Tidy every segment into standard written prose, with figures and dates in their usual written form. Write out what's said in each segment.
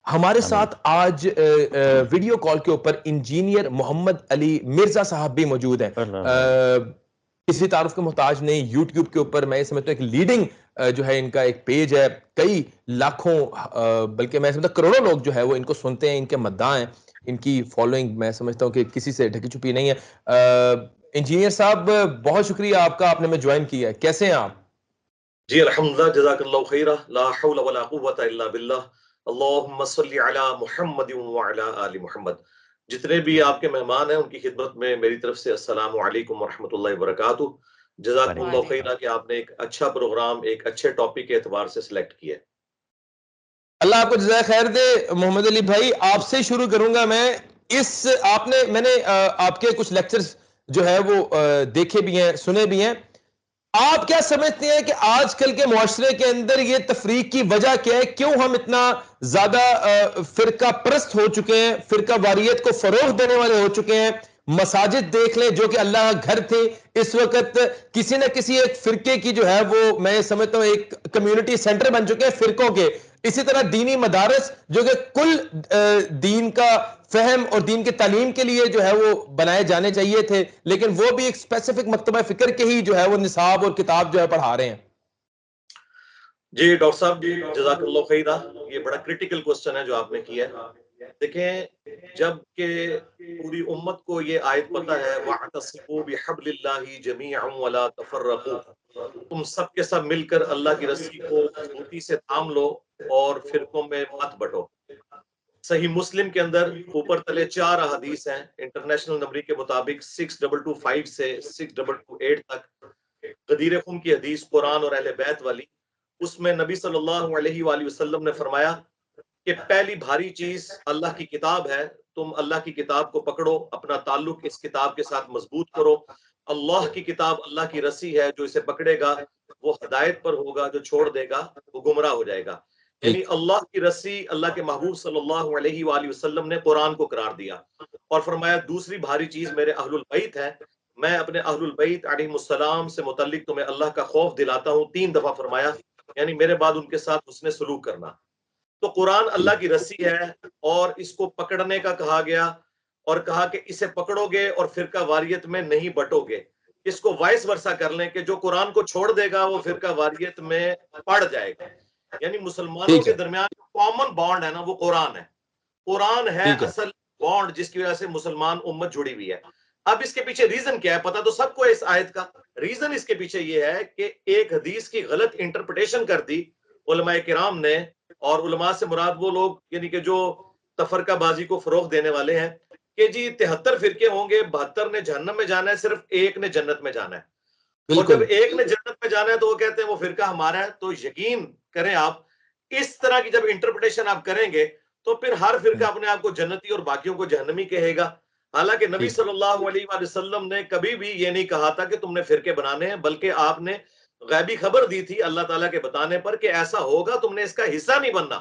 ہمارے آمین۔ ساتھ آج ویڈیو کال کے اوپر انجینئر محمد علی مرزا صاحب بھی موجود ہیں۔ اللہ علیہ۔ کسی تعارف کے محتاج نہیں، یوٹیوب کے اوپر میں سمجھتا ہوں ایک لیڈنگ جو ہے ان کا ایک پیج ہے، کئی لاکھوں بلکہ میں سمجھتا کروڑوں لوگ جو ہے وہ ان کو سنتے ہیں، ان کے مداح ہیں، ان کی فالوئنگ میں سمجھتا ہوں کہ کسی سے ڈھکی چھپی نہیں ہے۔ انجینئر صاحب بہت شکریہ آپ کا، آپ نے میں جوائن کیا ہے، کیسے ہیں آپ؟ جی الحمدللہ، جزاک اللہ خیرہ، لا حول ولا قوة الا باللہ، اللہم صلی علی محمد وعلی آل محمد۔ جتنے بھی آپ کے مہمان ہیں ان کی خدمت میں میری طرف سے السلام علیکم ورحمۃ اللہ وبرکاتہ۔ جزاکم اللہ خیرہ کہ آپ نے ایک اچھا پروگرام ایک اچھے ٹاپک کے اعتبار سے سلیکٹ کیا ہے۔ اللہ آپ کو جزائے خیر دے۔ محمد علی بھائی آپ سے شروع کروں گا میں۔ میں نے آپ کے کچھ لیکچرز جو ہے وہ دیکھے بھی ہیں، سنے بھی ہیں۔ آپ کیا سمجھتے ہیں کہ آج کل کے معاشرے کے اندر یہ تفریق کی وجہ کیا ہے؟ کیوں ہم اتنا زیادہ فرقہ پرست ہو چکے ہیں، فرقہ واریت کو فروغ دینے والے ہو چکے ہیں؟ مساجد دیکھ لیں جو کہ اللہ کا گھر تھے، اس وقت کسی نہ کسی ایک فرقے کی جو ہے وہ میں سمجھتا ہوں ایک کمیونٹی سینٹر بن چکے ہیں فرقوں کے۔ اسی طرح دینی مدارس جو کہ کل دین کا فہم اور دین کی تعلیم کے لیے جو ہے وہ بنائے جانے چاہیے تھے، لیکن وہ بھی ایک اسپیسیفک مکتبہ فکر کے ہی جو ہے وہ نصاب اور کتاب جو ہے پڑھا رہے ہیں۔ جی ڈاکٹر صاحب، جزاک اللہ خیرہ، یہ بڑا کریٹیکل کوسچن ہے جو آپ نے کیا ہے۔ دیکھیں، جب کہ پوری امت کو یہ آیت پتہ ہے وَاعْتَصِمُوا بِحَبْلِ اللَّهِ جَمِيعًا وَلَا تَفَرَّقُوا، تم سب کے سب مل کر اللہ کی رسی کو مضبوطی سے تھام لو اور فرقوں میں مت بٹو۔ صحیح مسلم کے اندر اوپر تلے 4 احادیث ہیں، انٹرنیشنل نمبر کے مطابق 6225 سے 6228 تک۔ غدیر خم کی حدیث قرآن اور اہل بیت والی، اس میں نبی صلی اللہ علیہ وآلہ وسلم نے فرمایا کہ پہلی بھاری چیز اللہ کی کتاب ہے، تم اللہ کی کتاب کو پکڑو، اپنا تعلق اس کتاب کے ساتھ مضبوط کرو۔ اللہ کی کتاب اللہ کی رسی ہے، جو اسے پکڑے گا وہ ہدایت پر ہوگا، جو چھوڑ دے گا وہ گمراہ ہو جائے گا۔ یعنی اللہ کی رسی، اللہ کے محبوب صلی اللہ علیہ وآلہ وسلم نے قرآن کو قرار دیا اور فرمایا دوسری بھاری چیز میرے اہل البیت ہے، میں اپنے اہل البیت علیہ السلام سے متعلق تمہیں اللہ کا خوف دلاتا ہوں، 3 دفعہ فرمایا، یعنی میرے بعد ان کے ساتھ حسن سلوک کرنا۔ تو قرآن اللہ کی رسی ہے اور اس کو پکڑنے کا کہا گیا اور کہا کہ اسے پکڑو گے اور فرقہ واریت میں نہیں بٹو گے۔ اس کو وائس ورسا کر لیں کہ جو قرآن کو چھوڑ دے گا وہ فرقہ واریت میں پڑ جائے گا۔ یعنی مسلمانوں کے درمیان جو کامن بانڈ ہے نا وہ قرآن ہے، قرآن ہے اصل بانڈ جس کی وجہ سے مسلمان امت جڑی ہوئی ہے۔ اب اس کے پیچھے ریزن کیا ہے؟ پتہ تو سب کو ہے اس آیت کا۔ ریزن اس کے پیچھے یہ ہے کہ ایک حدیث کی غلط انٹرپریٹیشن کر دی علماء کرام نے، اور علماء سے مراد وہ لوگ یعنی کہ جو تفرقہ بازی کو فروغ دینے والے ہیں کہ جی 73 فرقے ہوں گے، 72 نے جہنم میں جانا ہے، صرف ایک نے جنت میں جانا ہے۔ اور جب ایک نے جنت میں جانا ہے تو وہ کہتے ہیں وہ فرقہ ہمارا ہے۔ تو یقین کریں آپ، اس طرح کی جب انٹرپریٹیشن آپ کریں گے تو پھر ہر فرقہ اپنے آپ کو جنتی اور باقیوں کو جہنمی کہے گا۔ حالانکہ نبی صلی اللہ علیہ وآلہ وسلم نے کبھی بھی یہ نہیں کہا تھا کہ تم نے فرقے بنانے ہیں، بلکہ آپ نے غیبی خبر دی تھی اللہ تعالیٰ کے بتانے پر کہ ایسا ہوگا، تم نے اس کا حصہ نہیں بننا۔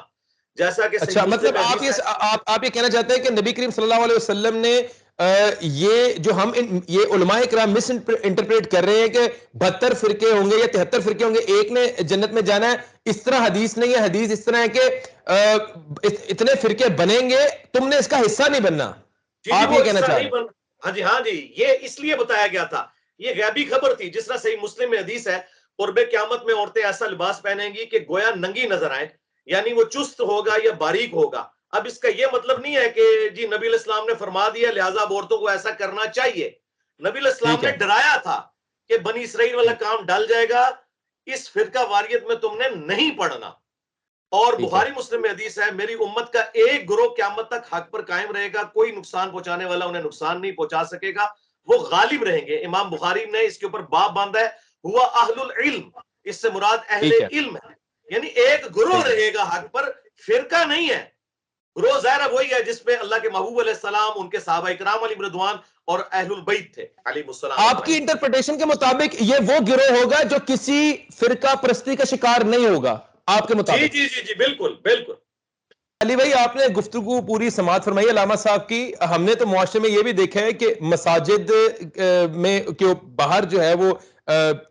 جیسا کہ اچھا، مطلب آپ یہ کہنا چاہتے ہیں کہ نبی کریم صلی اللہ علیہ وسلم نے یہ جو ہم یہ علماء کرام مس انٹرپریٹ کر رہے ہیں کہ 72 فرقے ہوں گے یا 73 فرقے ہوں گے، ایک نے جنت میں جانا ہے، اس طرح حدیث نہیں ہے۔ حدیث اس طرح ہے کہ اتنے فرقے بنیں گے، تم نے اس کا حصہ نہیں بننا۔ آپ یہ کہنا چاہ رہے ہیں؟ ہاں جی، ہاں جی، یہ اس لیے بتایا گیا تھا، یہ غیبی خبر تھی۔ جس طرح صحیح مسلم میں حدیث ہے قرب قیامت میں عورتیں ایسا لباس پہنیں گی کہ گویا ننگی نظر آئیں، یعنی وہ چست ہوگا یا باریک ہوگا۔ اب اس کا یہ مطلب نہیں ہے کہ جی نبی علیہ السلام نے فرما دیا لہٰذا اب عورتوں کو ایسا کرنا چاہیے۔ نبی علیہ السلام نے ڈرایا تھا کہ بنی اسرائیل والا کام ڈل جائے گا، اس فرقہ واریت میں تم نے نہیں پڑھنا۔ اور بخاری مسلم میں حدیث ہے میری امت کا ایک گروہ قیامت تک حق پر قائم رہے گا، کوئی نقصان پہنچانے والا انہیں نقصان نہیں پہنچا سکے گا، وہ غالب رہیں گے۔ امام بخاری نے اس کے اوپر باب باندھا ہے ہوا اہل العلم، اس سے مراد اہل علم ہے، یعنی ایک گروہ رہے گا حق پر، فرقہ نہیں ہے۔ گروہ ظاہر وہی ہے جس پہ اللہ کے محبوب علیہ السلام، ان کے صحابہ اکرام علیہ رضوان اور اہل البیت تھے علیہ السلام۔ آپ کی انٹرپریٹیشن کے مطابق یہ وہ گروہ ہوگا جو کسی فرقہ پرستی کا شکار نہیں ہوگا آپ کے مطابق؟ جی جی جی بالکل بالکل۔ علی بھائی، آپ نے گفتگو پوری سماعت فرمائی علامہ صاحب کی۔ ہم نے تو معاشرے میں یہ بھی دیکھا ہے کہ مساجد میں باہر جو ہے وہ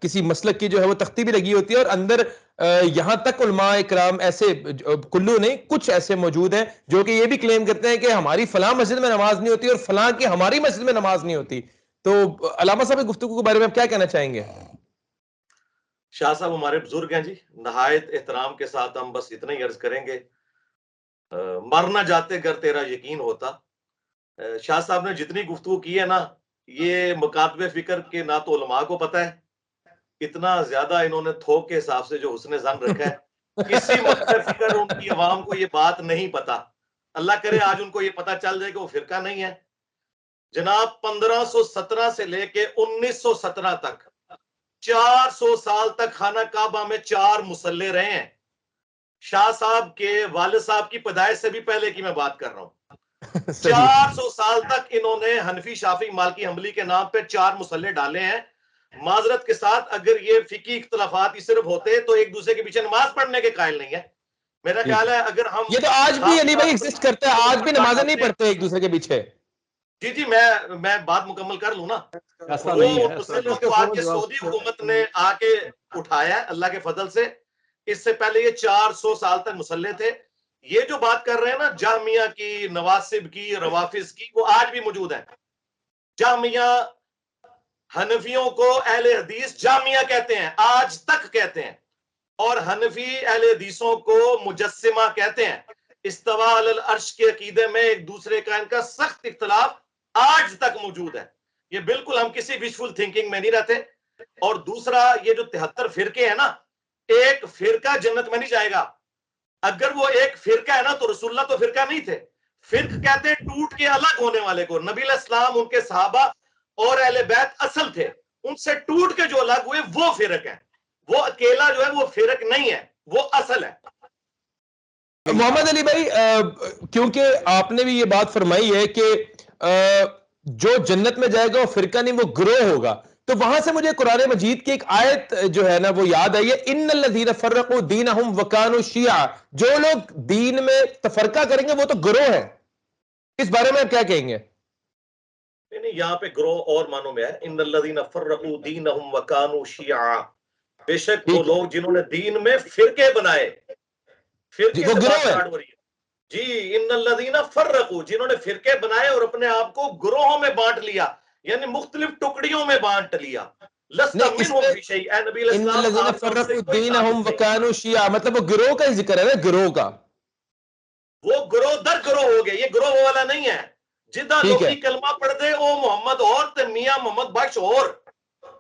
کسی مسلک کی جو ہے وہ تختی بھی لگی ہوتی ہے اور اندر یہاں تک علماء اکرام ایسے کلو نہیں کچھ ایسے موجود ہیں جو کہ یہ بھی کلیم کرتے ہیں کہ ہماری فلاں مسجد میں نماز نہیں ہوتی اور فلاں کی ہماری مسجد میں نماز نہیں ہوتی. تو علامہ صاحب کی گفتگو کے بارے میں آپ کیا کہنا چاہیں گے؟ شاہ صاحب ہمارے بزرگ ہیں جی، نہایت احترام کے ساتھ ہم بس اتنا ہی عرض کریں گے، مرنا جاتے گر تیرا یقین ہوتا. شاہ صاحب نے جتنی گفتگو کی ہے نا، یہ مکاتب فکر کے نہ تو علماء کو پتہ ہے، اتنا زیادہ انہوں نے تھوک کے حساب سے جو حسن ظن رکھا ہے. کسی مکتب فکر ان کی عوام کو یہ بات نہیں پتا. اللہ کرے آج ان کو یہ پتا چل جائے کہ وہ فرقہ نہیں ہے. جناب 1517 سے لے کے 1917 تک 400 سال تک خانہ کعبہ میں 4 مصلے رہے ہیں. شاہ صاحب کے والد صاحب کی پیدائش سے بھی پہلے کی میں بات کر رہا ہوں. 400 سال تک انہوں نے حنفی شافعی مالکی حنبلی کے نام پہ 4 مصلے ڈالے ہیں. معذرت کے ساتھ اگر یہ فقہی اختلافات ہی صرف ہوتے تو ایک دوسرے کے پیچھے نماز پڑھنے کے قائل نہیں ہے. میرا خیال ہے اگر ہم یہ تو آج بھی علی بھائی ایگزسٹ کرتے ہیں، آج بھی نمازیں نہیں پڑھتے ایک دوسرے کے پیچھے. جی میں بات مکمل کر لوں نا. ایسا وہ نہیں ہے، مسئلوں کو آج کے سعودی حکومت نے آ کے اٹھایا ہے اللہ کے فضل سے. اس سے پہلے یہ 400 سال تک مسلح تھے. یہ جو بات کر رہے ہیں نا جہمیہ کی، نواسب کی، روافظ کی، وہ آج بھی موجود ہیں. جہمیہ حنفیوں کو اہل حدیث جامعہ کہتے ہیں، آج تک کہتے ہیں، اور حنفی اہل حدیثوں کو مجسمہ کہتے ہیں. استوا علی العرش کے عقیدے میں ایک دوسرے کا ان کا سخت اختلاف آج تک موجود ہے. یہ بالکل ہم کسی وشفل تھنکنگ میں نہیں رہتے. اور دوسرا یہ جو 73 فرقے ہیں نا، ایک فرقہ جنت میں نہیں جائے گا. اگر وہ ایک فرقہ ہے نا تو رسول اللہ تو فرقہ نہیں تھے. فرق کہتے ہیں ٹوٹ کے الگ ہونے والے کو. نبی علیہ السلام، ان کے صحابہ اور اہل بیت اصل تھے، ان سے ٹوٹ کے جو الگ ہوئے وہ فرق ہیں. وہ اکیلا جو ہے وہ فرق نہیں ہے، وہ اصل ہے. محمد علی بھائی کیونکہ آپ نے بھی یہ بات فرمائی ہے کہ جو جنت میں جائے گا وہ فرقہ نہیں، وہ گروہ ہوگا. تو وہاں سے مجھے قرآن مجید کی ایک آیت جو ہے نا وہ یاد آئی ہے، ان الذین فرقوا دینہم وکانوا شیعا. جو لوگ دین میں تفرقہ کریں گے وہ تو گروہ ہے. اس بارے میں آپ کیا کہیں گے؟ نہیں، یہاں پہ گروہ اور معنوں میں ہے. ان الذین فرقوا دینہم وکانوا شیعا. بے شک وہ لوگ جنہوں نے دین میں فرقے بنائے. جی فرقے وہ سے بات گروہ ہے. سٹارٹ ہو رہی ہے جی. ان الذین فرقوا، جنہوں نے فرقے بنائے اور اپنے آپ کو گروہوں میں بانٹ لیا، یعنی مختلف ٹکڑیوں میں بانٹ لیا. لست نہیں، اس منہم میں فی شیء، اے نبی علیہ ان السلام الذین آپ کا ان سے فرقوا کوئی دینہم تعلق نہیں. وکانوا شیعا، مطلب وہ گروہ کا ہی ذکر ہے نا، گروہ کا. وہ گروہ در گروہ ہو گئے. یہ گروہ والا نہیں ہے جدہ ٹھیک ہے، لوکی کلمہ پڑھ دے او محمد اور تے میاں محمد بخش اور.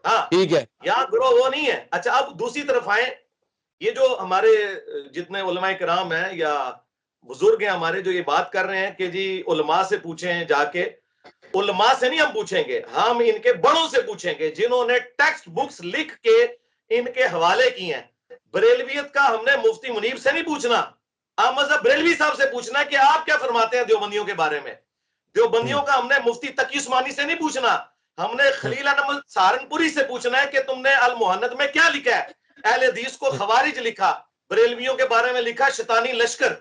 ہاں، ٹھیک ہے. یہاں گروہ وہ نہیں ہے. اچھا اب دوسری طرف آئیں. یہ جو ہمارے جتنے علماء کرام ہیں یا بزرگ ہیں ہمارے جو یہ بات کر رہے ہیں کہ جی علماء سے پوچھیں جا کے، علماء سے نہیں ہم پوچھیں گے، ہم ان کے بڑوں سے پوچھیں گے جنہوں نے ٹیکسٹ بکس لکھ کے ان کے حوالے کی ہیں. بریلویت کا ہم نے مفتی منیر سے نہیں پوچھنا، احمد بریلوی صاحب سے پوچھنا کہ آپ کیا فرماتے ہیں دیوبندیوں کے بارے میں. دیوبندیوں کا ہم نے مفتی تقی عثمانی سے نہیں پوچھنا، ہم نے خلیل احمد سہارنپوری سے پوچھنا ہے کہ تم نے المحنت میں کیا لکھا ہے. اہل حدیث کو خوارج لکھا، بریلویوں کے بارے میں لکھا شیطانی لشکر.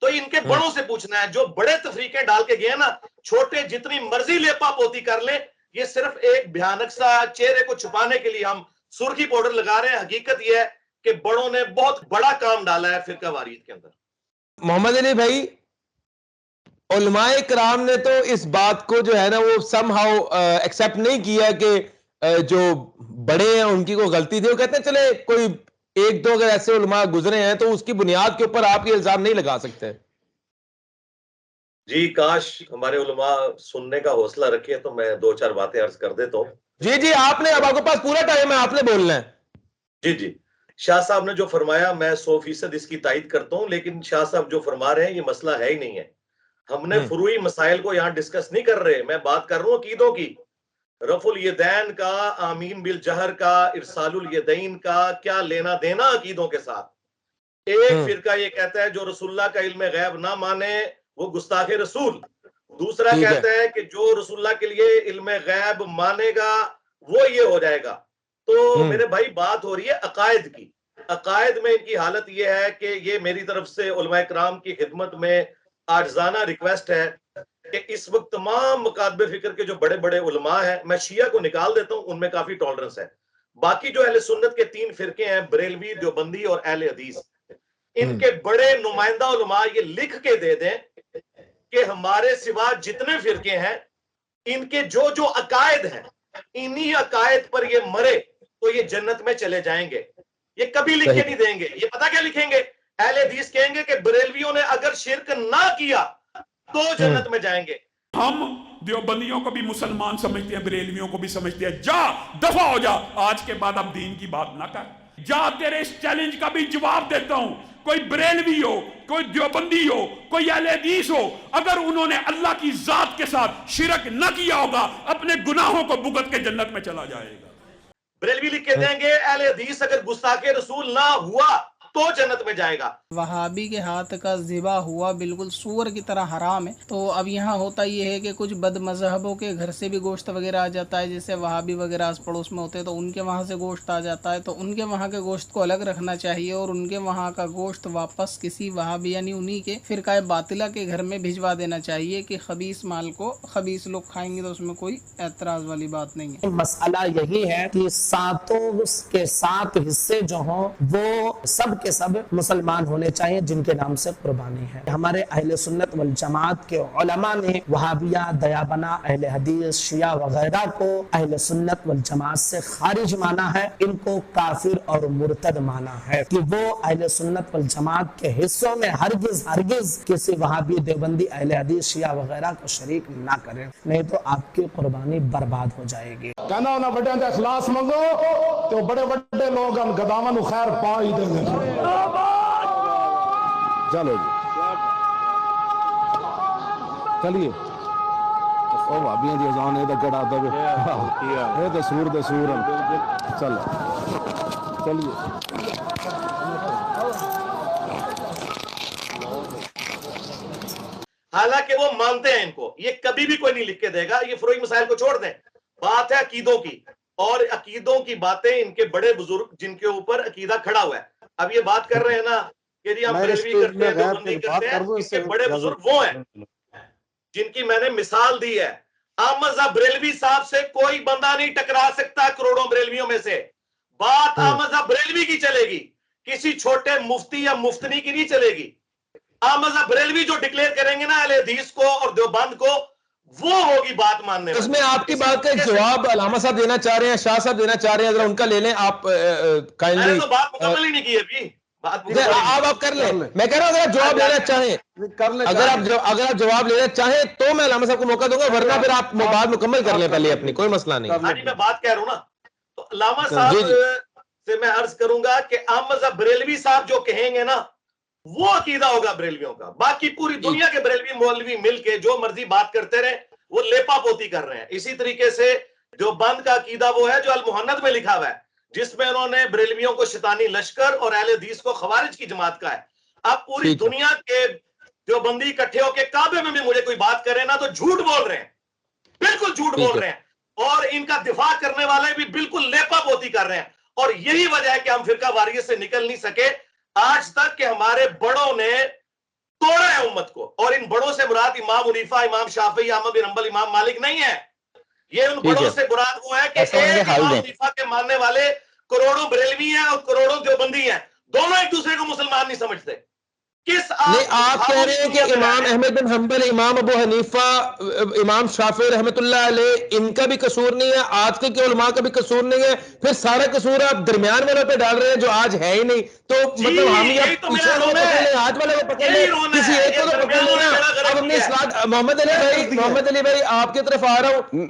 تو ان کے بڑوں سے پوچھنا ہے. جو بڑے تفریقیں ڈال کے گئے نا، چھوٹے جتنی مرضی لیپا پوتی کر لیں، یہ صرف ایک بھیانک سا چہرے کو چھپانے کے لیے ہم سرخی پاؤڈر لگا رہے ہیں. حقیقت یہ ہے کہ بڑوں نے بہت بڑا کام ڈالا ہے فرقہ واریت کے اندر. محمد علی بھائی، علماء کرام نے تو اس بات کو جو ہے نا وہ سم ہاؤ ایکسیپٹ نہیں کیا کہ جو بڑے ہیں ان کی کوئی غلطی تھی. وہ کہتے ہیں چلے کوئی ایک دو اگر ایسے علماء گزرے ہیں تو اس کی بنیاد کے اوپر آپ یہ الزام نہیں لگا سکتے. جی کاش ہمارے علماء سننے کا حوصلہ رکھے تو میں 2-4 باتیں عرض کر دیتا ہوں. جی آپ نے، اب آپ کے پاس پورا ٹائم ہے، آپ نے بولنا ہے. جی شاہ صاحب نے جو فرمایا میں 100% اس کی تائید کرتا ہوں، لیکن شاہ صاحب جو فرما رہے ہیں یہ مسئلہ ہے ہی نہیں ہے. ہم نے فروعی مسائل کو یہاں ڈسکس نہیں کر رہے. میں بات کر رہا ہوں عقیدوں کی. رفع الیدین کا، آمین بالجہر کا، ارسال الیدین کا کیا لینا دینا عقیدوں کے ساتھ. ایک فرقہ یہ کہتا ہے جو رسول اللہ کا علم غیب نہ مانے وہ گستاخ رسول. دوسرا ٹھیک ہے. کہتا ہے کہ جو رسول اللہ کے لیے علم غیب مانے گا وہ یہ ہو جائے گا. تو میرے بھائی بات ہو رہی ہے عقائد کی. عقائد میں ان کی حالت یہ ہے کہ یہ میری طرف سے علماء کرام کی خدمت میں عاجزانہ ریکویسٹ ہے کہ اس وقت تمام مکاتب فکر کے جو بڑے بڑے علماء ہیں، میں شیعہ کو نکال دیتا ہوں، ان میں کافی ٹالرنس ہے. باقی جو اہل سنت کے 3 فرقے ہیں، بریلوی، دیوبندی اور اہل حدیث، ان کے بڑے نمائندہ علماء یہ لکھ کے دے دیں کہ ہمارے سوا جتنے فرقے ہیں ان کے جو جو عقائد ہیں انہی عقائد پر یہ مرے تو یہ جنت میں چلے جائیں گے. یہ کبھی لکھ کے نہیں دیں گے. یہ پتہ کیا لکھیں گے؟ اہل حدیث کہیں گے کہ بریلویوں نے اگر شرک نہ کیا تو جنت میں جائیں گے. ہم دیوبندیوں کو بھی مسلمان سمجھتے ہیں، بریلویوں کو بھی سمجھتے ہیں. جا دفع ہو جا، آج کے بعد اب دین کی بات نہ کر. جا، تیرے اس چیلنج کا بھی جواب دیتا ہوں. کوئی بریلوی ہو، کوئی دیوبندی ہو، کوئی اہل حدیث ہو، اگر انہوں نے اللہ کی ذات کے ساتھ شرک نہ کیا ہوگا اپنے گناہوں کو بھگت کے جنت میں چلا جائے گا. بریلوی لکھ کے دیں گے اہل حدیث اگر گستاخ رسول نہ ہوا تو جنت میں جائے گا. وہابی کے ہاتھ کا ذبح ہوا بالکل سور کی طرح حرام ہے. تو اب یہاں ہوتا یہ ہے کہ کچھ بد مذہبوں کے گھر سے بھی گوشت وغیرہ آ جاتا ہے، جیسے وہابی وغیرہ آس پڑوس میں ہوتے ہیں تو ان کے وہاں سے گوشت آ جاتا ہے، تو ان کے وہاں کے گوشت کو الگ رکھنا چاہیے اور ان کے وہاں کا گوشت واپس کسی وہابی یعنی انہی کے فرقہ باطلہ کے گھر میں بھجوا دینا چاہیے کہ خبیث مال کو خبیث لوگ کھائیں گے تو اس میں کوئی اعتراض والی بات نہیں ہے. مسئلہ یہی ہے کہ ساتوں کے 7 حصے جو ہوں وہ سب کے سب مسلمان ہونے چاہیے جن کے نام سے قربانی ہے. ہمارے اہل سنت والجماعت کے علماء نے وہابیہ، دیابنا، اہل حدیث، شیعہ وغیرہ کو اہل سنت والجماعت سے خارج مانا ہے، ان کو کافر اور مرتد مانا ہے کہ وہ اہل سنت والجماعت کے حصوں میں ہرگز کسی وہابی، دیوبندی، اہل حدیث، شیعہ وغیرہ کو شریک نہ کریں، نہیں تو آپ کی قربانی برباد ہو جائے گی. کہنا ہونا بڑے کا اخلاص منگو تو بڑے بڑے لوگ ہم گداواں نو خیر پا ہی دیں گے. چلو جی چلیے او بھابیاں دی اذان اے تے کڑا دے اے تے سور چلو چلیے. حالانکہ وہ مانتے ہیں ان کو، یہ کبھی بھی کوئی نہیں لکھ کے دے گا. یہ فروعی مسائل کو چھوڑ دیں، بات ہے عقیدوں کی، اور عقیدوں کی باتیں ان کے بڑے بزرگ جن کے اوپر عقیدہ کھڑا ہوا ہے. اب یہ بات کر رہے ہیں نا کہ جی ہم بریلوی کرتے ہیں، دیوبندی کرتے ہیں، ان کے بڑے بزرگ وہ ہیں جن کی میں نے مثال دی ہے. احمد صاحب بریلوی صاحب سے کوئی بندہ نہیں ٹکرا سکتا کروڑوں بریلویوں میں سے. بات احمد صاحب بریلوی کی چلے گی، کسی چھوٹے مفتی یا مفتنی کی نہیں چلے گی. احمد صاحب بریلوی جو ڈکلیئر کریں گے نا اہل حدیث کو اور دیوبند کو، وہ ہوگی بات ماننے اس میں آپ کی بات کا ایک جواب علامہ صاحب دینا چاہ رہے ہیں، شاہ صاحب دینا چاہ رہے ہیں، ذرا ان کا لے لیں آپ کائنڈلی. میں نے تو بات مکمل ہی نہیں کی ابھی. آپ کر لیں. میں کہہ رہا ہوں اگر آپ جواب لینا چاہیں، اگر آپ جواب لینا چاہیں تو میں علامہ صاحب کو موقع دوں گا، ورنہ پھر آپ بات مکمل کر لیں پہلے اپنی، کوئی مسئلہ نہیں. میں بات کہہ رہا ہوں نا، تو علامہ صاحب سے میں عرض کروں گا کہ احمد صاحب بریلوی صاحب جو کہیں گے نا وہ عقیدہ ہوگا بریلویوں کا. باقی پوری دنیا کے بریلوی مولوی مل کے جو مرضی بات کرتے رہے، وہ لیپا پوتی کر رہے ہیں. اسی طریقے سے جو بند کا عقیدہ وہ ہے جو المحند میں لکھا ہوا ہے، جس میں انہوں نے بریلویوں کو شیطانی لشکر اور اہل حدیث کو خوارج کی جماعت کا ہے. اب پوری دنیا کے جو بندی اکٹھے ہو کے کعبے میں بھی مجھے کوئی بات کرے نا تو جھوٹ بول رہے ہیں، بالکل جھوٹ بول رہے ہیں، اور ان کا دفاع کرنے والے بھی بالکل لیپا پوتی کر رہے ہیں. اور یہی وجہ ہے کہ ہم فرقہ واریت سے نکل نہیں سکے آج تک، کہ ہمارے بڑوں نے توڑا ہے امت کو. اور ان بڑوں سے مراد امام حنیفہ، امام شافعی، احمد بن حنبل، امام مالک نہیں ہے. یہ ان بڑوں سے مراد وہ ہے کہ ایک امام حنیفہ کے ماننے والے کروڑوں بریلوی ہیں اور کروڑوں دیوبندی ہیں، دونوں ایک دوسرے کو مسلمان نہیں سمجھتے. نہیں، آپ کہہ رہے ہیں کہ امام احمد بن حنبل، امام ابو حنیفہ، امام شافعی رحمۃ اللہ علیہ ان کا بھی قصور نہیں ہے، آج کل کے علماء کا بھی قصور نہیں ہے، پھر سارا قصور آپ درمیان والوں پہ ڈال رہے ہیں جو آج ہے ہی نہیں. تو مطلب ہم یا پیچھے والوں کو پکڑ لیں، آج والے کو پکڑ لیں، کسی ایک کو تو پکڑ لینا. اب ہم نے اصلاح. محمد علی بھائی آپ کی طرف آ رہا ہوں.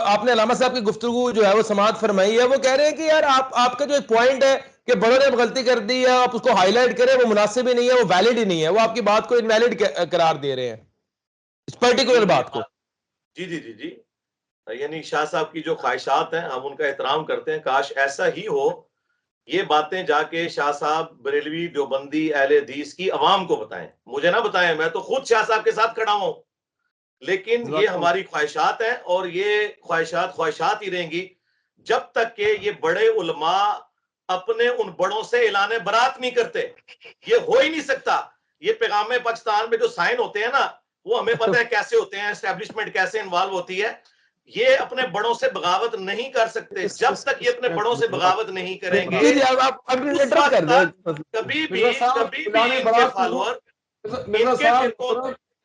آپ نے علامہ صاحب کی گفتگو جو ہے وہ سماعت فرمائی ہے، وہ کہہ رہے ہیں کہ یار آپ کا جو ایک پوائنٹ ہے کہ بڑوں نے غلطی کر دی ہے، آپ اس کو ہائی لائٹ کریں، وہ مناسب ہی نہیں ہے، وہ ویلڈ ہی نہیں ہے، وہ آپ کی بات کو انویلڈ قرار دے رہے ہیں اس پرٹیکولر بات کو. جی یعنی شاہ صاحب کی جو خواہشات ہیں ہم ان کا احترام کرتے ہیں، کاش ایسا ہی ہو. یہ باتیں جا کے شاہ صاحب بریلوی، دیوبندی، اہل حدیث کی عوام کو بتائیں، مجھے نہ بتائیں. میں تو خود شاہ صاحب کے ساتھ کھڑا ہوں، لیکن یہ ہماری خواہشات ہیں اور یہ خواہشات ہی رہیں گی جب تک کہ یہ بڑے علماء اپنے ان بڑوں سے اعلان برات نہیں کرتے. یہ ہو ہی نہیں سکتا. یہ پیغام پاکستان میں جو سائن ہوتے ہیں نا، وہ ہمیں پتہ ہے کیسے ہوتے ہیں، اسٹیبلشمنٹ کیسے انوالو ہوتی ہے. یہ اپنے بڑوں سے بغاوت نہیں کر سکتے. جب تک یہ اپنے بڑوں سے بغاوت نہیں کریں گے کبھی بھی ان کے فالوور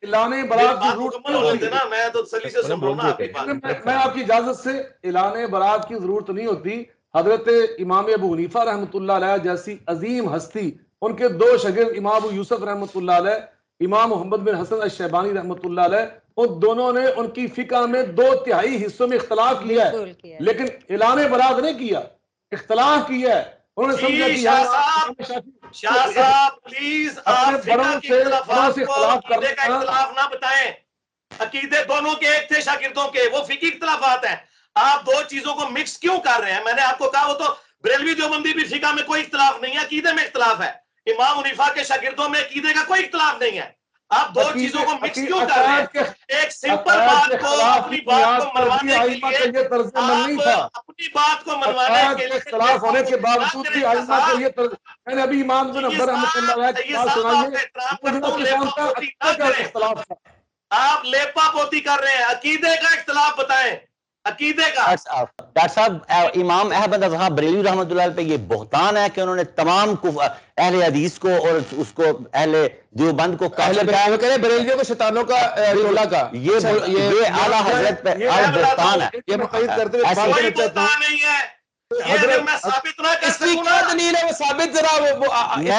اعلان برات کی ضرورت نا. میں تو تسلی سے سن رہا ہوں نا آپ کی بات. میں آپ کی اجازت سے اعلان برات کی ضرورت نہیں ہوتی. حضرت امام ابو حنیفہ رحمۃ اللہ علیہ جیسی عظیم ہستی, ان کے دو شاگرد امام ابو یوسف رحمۃ اللہ علیہ, امام محمد بن حسن الشیبانی رحمۃ اللہ علیہ, ان دونوں نے ان کی فقہ میں 2/3 حصوں میں اختلاف کیا ہے, لیکن اعلان برات نہیں کیا, اختلاف کیا ہے. انہوں نے سمجھا کہ شاہ صاحب پلیز آپ فقہ کے اختلافات کو عقیدے کا اختلاف نہ بتائیں. عقیدے دونوں کے ایک تھے شاگردوں کے, وہ فقہی اختلافات ہیں. آپ دو چیزوں کو مکس کیوں کر رہے ہیں؟ میں نے آپ کو کہا وہ تو بریلوی دیوبندی بھی فقہ میں کوئی اختلاف نہیں ہے, عقیدے میں اختلاف ہے. امام حنیفہ کے شاگردوں میں عقیدے کا کوئی اختلاف نہیں ہے. آپ دو چیزوں کو مکس کیوں کر رہے ہیں؟ ایک سمپل بات کو اپنی بات کو منوانے کے لیے آپ اپنی بات کو منوانے کے لیے اختلاف ہونے کے باوجود بھی ائمہ کے یہ میں نے ابھی امام بن حنبل رحمۃ اللہ علیہ کی بات سنائی ہے. آپ لیپا پوتی کر رہے ہیں. عقیدے کا اختلاف بتائیں, عقیدے کا. ڈاکٹر صاحب امام احمد رضا بریلوی رحمۃ اللہ علیہ پہ یہ بہتان ہے کہ انہوں نے تمام اہل حدیث کو اور اس کو اہل دیوبند کو بریلویوں کو شیطانوں کا ٹولہ کا یہ اعلیٰ حضرت پہ بہتان ہے. یہ مقید کرتے ہوئے کوئی بہتان نہیں ہے. یہ اگر میں ثابت نہ کر سکوں نا, دلیل ہے وہ ثابت ذرا اس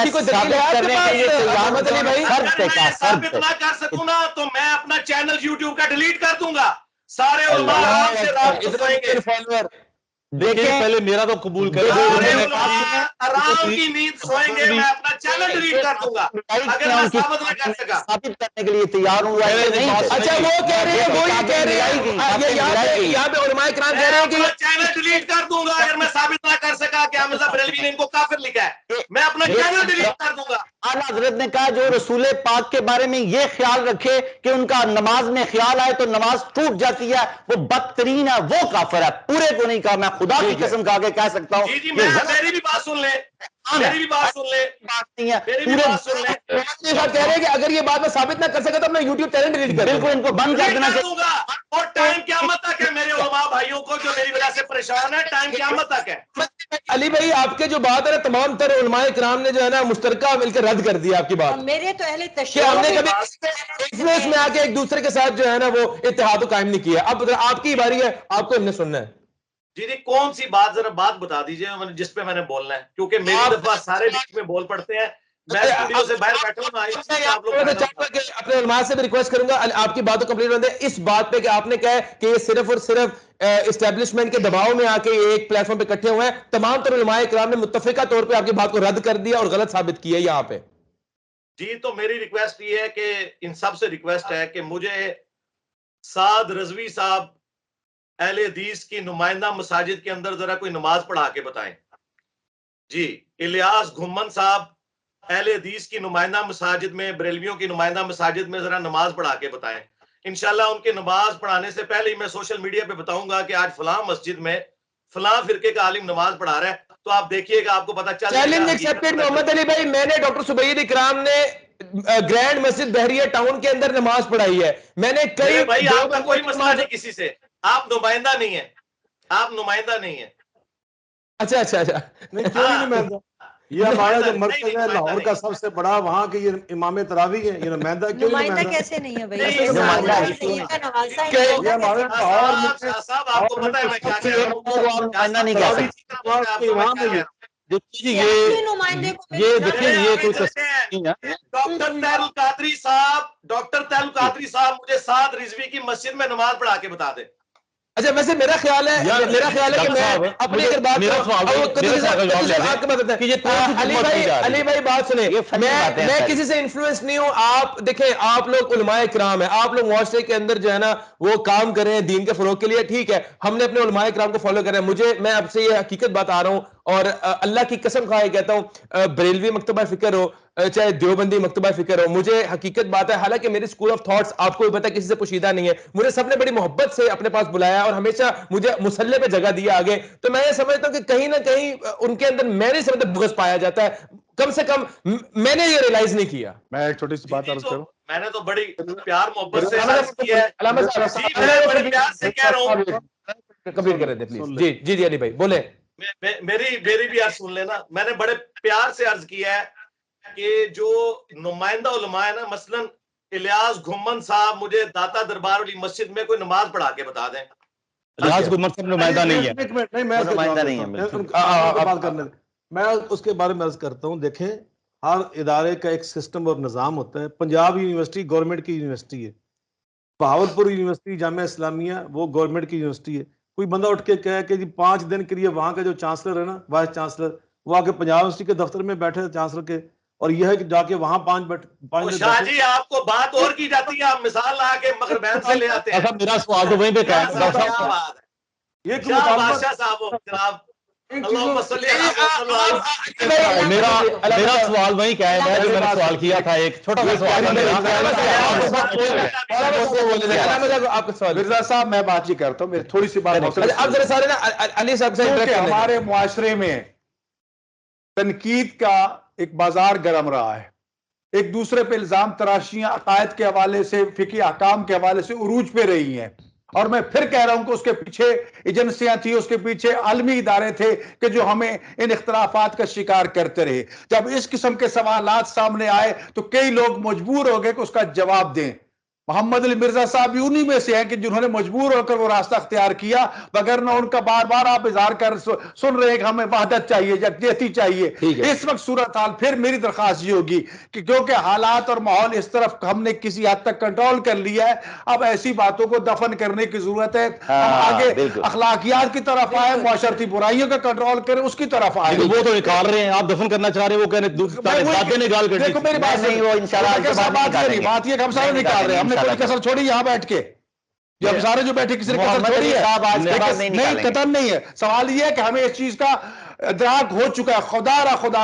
کی کوئی دلیل ہے آپ کے پاس احمد علی بھائی؟ اگر میں ثابت نہ کر سکوں نا تو میں اپنا چینل یوٹیوب کا ڈیلیٹ کر دوں گا. سارے علماء آرام سے رات کو سوئیں گے. دیکھیں پہلے میرا تو قبول کریں, آرام کی نیند سوئیں گے. میں اپنا چینل ڈیلیٹ کر دوں گا اگر میں ثابت نہ کر سکا. ثابت کرنے کے لیے تیار ہوا ہے. اچھا وہ کہہ رہے ہیں, وہ یہ کہہ رہے ہیں یہاں پہ علماء کرام کہہ رہے ہیں کہ چینل ڈیلیٹ کر دوں گا اگر میں ثابت نہ کر سکا کہ حمزہ بریلوی نے ان کو کافر لکھا ہے. میں اپنا چینل ڈیلیٹ کر دوں گا. اعلیٰ حضرت نے کہا جو رسول پاک کے بارے میں یہ خیال رکھے کہ ان کا نماز میں خیال آئے تو نماز ٹوٹ جاتی ہے, وہ بدترین ہے, وہ کافر ہے. پورے کو نہیں کہا, میں خدا کی قسم کھا کے کہہ سکتا ہوں. جی جی میری بھی بات سن لیں, میری بھی بات سن لیں, میری بھی بات سن لیں. کہہ رہے ہیں کہ اگر یہ بات میں ثابت نہ کر سکا تو میں یوٹیوب چینل ڈیلیٹ کر بالکل ان کو بند کر دینا دوں گا. اور ٹائم قیامت تک ہے میرے علماء بھائیوں کو جو میری وجہ سے پریشان ہے, ٹائم قیامت تک ہے. علی بھائی آپ کے جو بات ہے نا, تمام تر علماء کرام نے جو ہے نا مشترکہ مل کے رد کر دیا آپ کی بات. میرے تو اہل کہ ہم نے کبھی انفلوئنس میں آ کے ایک دوسرے کے ساتھ جو ہے نا وہ اتحاد و قائم نہیں کیا. اب آپ کی باری ہے, آپ کو ہم نے سننا ہے. جی جی کون سی بات, ذرا بات بتا دیجئے جس پہ میں نے بولنا ہے, کیونکہ میری دفعہ سارے بیچ میں بول پڑتے ہیں. میں اسٹوڈیو سے باہر بیٹھا ہوں. اپنے علماء سے بھی ریکویسٹ کروں گا آپ کی بات کو کمپلیٹ ہونے دیں. اس بات پہ کہ آپ نے کہا ہے کہ یہ صرف اور صرف اسٹیبلشمنٹ کے دباؤ میں آ کے ایک پلیٹ فارم پہ اکٹھے ہوئے ہیں, تمام تر علماء کرام نے متفقہ طور پہ آپ کی بات کو رد کر دیا اور غلط ثابت کیا یہاں پہ. جی تو میری ریکویسٹ یہ ہے کہ ان سب سے ریکویسٹ ہے کہ مجھے سعد رضوی صاحب اہل حدیث کی نمائندہ مساجد کے اندر ذرا کوئی نماز پڑھا کے بتائیں. جی الیاس گھمن صاحب اہل حدیث کی نمائندہ مساجد میں, بریلویوں کی نمائندہ مساجد میں ذرا نماز پڑھا کے بتائیں. انشاءاللہ ان کے نماز پڑھانے سے پہلے ہی میں سوشل میڈیا پہ بتاؤں گا کہ آج فلاں مسجد میں فلاں فرقے کا عالم نماز پڑھا رہا ہے, تو آپ دیکھیے گا, آپ کو پتہ چل جائے گا. چیلنج ایکسپٹڈ محمد علی بھائی. میں نے ڈاکٹر سبیر اکرام نے گرینڈ مسجد بحریہ ٹاؤن کے اندر نماز پڑھائی ہے. میں نے کئی بھائی آپ کا کوئی مسئلہ نہیں کسی سے, آپ نمائندہ نہیں ہیں, آپ نمائندہ نہیں ہیں. اچھا اچھا اچھا نہیں کیوں نہیں نمائندہ, یہ ہمارا جو مرکز ہے لاہور کا سب سے بڑا, وہاں کے یہ امام تراویح ہے, یہ نمائندہ کیوں نہیں نمائندہ نمائندہ کیسے نہیں ہے بھائی؟ یہ ہمارے لاہور میں صاحب آپ کو پتہ ہے میں کیا کہہ رہا ہوں, نمائندہ نہیں کہہ سکتے. یہ دیکھیں یہ کوئی تصویر ہے. ڈاکٹر طاہر القادری صاحب مجھے سعد رضوی کی مسجد میں نماز پڑھا کے بتا دیں. اچھا ویسے میرا خیال ہے کہ میں اپنی اگر بات علی بھائی بات سنیں, میں کسی سے انفلوئنس نہیں ہوں. آپ دیکھیں, آپ لوگ علماء کرام ہیں, آپ لوگ معاشرے کے اندر جو ہے نا وہ کام کریں دین کے فروغ کے لیے, ٹھیک ہے, ہم نے اپنے علماء کرام کو فالو کریں. میں آپ سے یہ حقیقت بات آ رہا ہوں اور اللہ کی قسم کھا کے کہتا ہوں, بریلوی مکتبہ فکر ہو چاہے دیوبندی مکتبہ فکر ہو, مجھے حقیقت بات ہے, حالانکہ میری اسکول آف تھاٹس آپ کو بھی پتا کسی سے پوشیدہ نہیں ہے, مجھے سب نے بڑی محبت سے اپنے پاس بلایا اور ہمیشہ مجھے مسلح پہ جگہ دیا آگے. تو میں یہ سمجھتا ہوں کہ کہیں نہ کہیں ان کے اندر میں نہیں سمجھتا بغض پایا جاتا ہے, کم سے کم میں نے یہ ریلائز نہیں کیا. میں ایک چھوٹی سی بات عرض کروں, میں نے تو بڑی پیار محبت سے عرض کیا ہے علامہ صاحب جی میں بڑے پیار سے کہہ رہا ہوں کمپلیٹ کر رہے تھے پلیز. جی جی جی علی بھائی بولیں. میری بھی عرض سن لینا. میں نے بڑے پیار سے عرض کیا ہے کہ جو نمائندہ علماء ہے نا، مثلا الیاس گھمن صاحب مجھے داتا دربار والی مسجد میں کوئی نماز پڑھا کے بتا دیں. ریاض گھمن صاحب نمائندہ نہیں ہے. میں اس کے بارے میں عرض کرتا ہوں. دیکھیں ہر ادارے کا ایک سسٹم اور نظام ہوتا ہے. پنجاب یونیورسٹی گورنمنٹ کی یونیورسٹی ہے. بہاولپور یونیورسٹی جامعہ اسلامیہ وہ گورنمنٹ کی یونیورسٹی ہے. کوئی بندہ اٹھ کے کہے کہ جی 5 دن کے لیے وہاں کا جو چانسلر ہے نا، وائس چانسلر، وہ آ کے پنجاب یونیورسٹی کے دفتر میں بیٹھے چانسلر کے، اور یہ ہے کہ جا کے وہاں 5 شاہ جی آپ کو بات اور کی جاتی ہے، آپ مثال لا کے مغربین سے لے آتے ہیں. میرا سوال تو وہیں پہ کیا ہے ڈاکٹر کیا صاحب. بات ہے یہ شاہ بادشاہ صاحب ہو جناب. اللہم صلی علی میرا سوال وہی کیا ہے. میں نے سوال کیا تھا ایک چھوٹا سا سوال آپ کا سوال. مرزا صاحب میں بات یہ کرتا ہوں، میری تھوڑی سی بات اب ذرا سارے نا علی صاحب سے. ہمارے معاشرے میں تنقید کا ایک بازار گرم رہا ہے. ایک دوسرے پہ الزام تراشیاں عقائد کے حوالے سے، فقہی احکام کے حوالے سے عروج پہ رہی ہیں. اور میں پھر کہہ رہا ہوں کہ اس کے پیچھے ایجنسیاں تھیں، اس کے پیچھے عالمی ادارے تھے کہ جو ہمیں ان اختلافات کا شکار کرتے رہے. جب اس قسم کے سوالات سامنے آئے تو کئی لوگ مجبور ہو گئے کہ اس کا جواب دیں. محمد علی مرزا صاحب بھی انہی میں سے ہیں کہ جنہوں نے مجبور ہو کر وہ راستہ اختیار کیا، وگرنہ ان کا بار بار آپ اظہار کر سن رہے ہیں کہ ہمیں وحدت چاہیے، یکجہتی چاہیے. اس وقت صورتحال پھر میری درخواست یہ ہوگی کہ کیونکہ حالات اور ماحول اس طرف ہم نے کسی حد تک کنٹرول کر لیا ہے، اب ایسی باتوں کو دفن کرنے کی ضرورت ہے. ہم آگے اخلاقیات کی طرف آئے، معاشرتی برائیوں کا کنٹرول کریں، اس کی طرف آئے. وہ تو نکال رہے ہیں، آپ دفن کرنا چاہ رہے ہیں، وہ کہنے نکال کر. دیکھو میری بات بات یہ کہ ہم سارے نکال رہے ہیں. ہم نے کوئی کسر چھوڑی یہاں بیٹھ کے؟ جب سارے جو بیٹھے کسی نے کسر چھوڑی ہے؟ نہیں، قطعاً نہیں ہے. سوال یہ ہے کہ ہمیں اس چیز کا ادراک ہو چکا ہے. خدا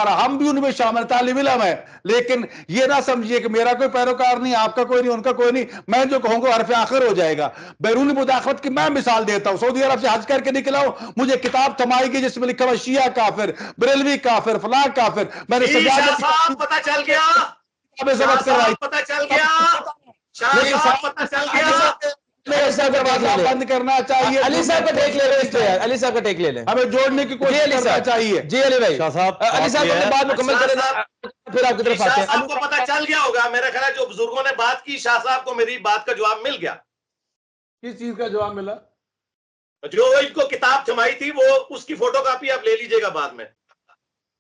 رہا ہم بھی ان میں شامل طالب علم ہیں، لیکن یہ نہ سمجھیے کہ میرا کوئی پیروکار نہیں، آپ کا کوئی نہیں، ان کا کوئی نہیں. میں جو کہوں گا حرف آخر ہو جائے گا. بیرونی مداخلت کی میں مثال دیتا ہوں. سعودی عرب سے حج کر کے نکلا ہوں، مجھے کتاب تھمائی گئی جس میں لکھا ہوا شیعہ کافر، بریلوی کافر، فلاں کافر. میں نے پتہ چل گیا، پتہ چل گیا، بند کرنا چاہیے. علی صاحب کا ٹیک لے لیں، علی صاحب کا ٹیک لے لیں. ہمیں جوڑنے کی کوشش کرنا چاہیے. جی علی بھائی صاحب، علی صاحب اپنی بات مکمل کریں پھر آپ کی طرف آتے ہیں. شاہ صاحب کو پتہ چل گیا ہوگا، میرا خیال ہے جو بزرگوں نے بات کی، شاہ صاحب کو میری بات کا جواب مل گیا. کس چیز کا جواب ملا؟ جو ان کو کتاب تھمائی تھی، وہ اس کی فوٹو کاپی آپ لے لیجئے گا بعد میں.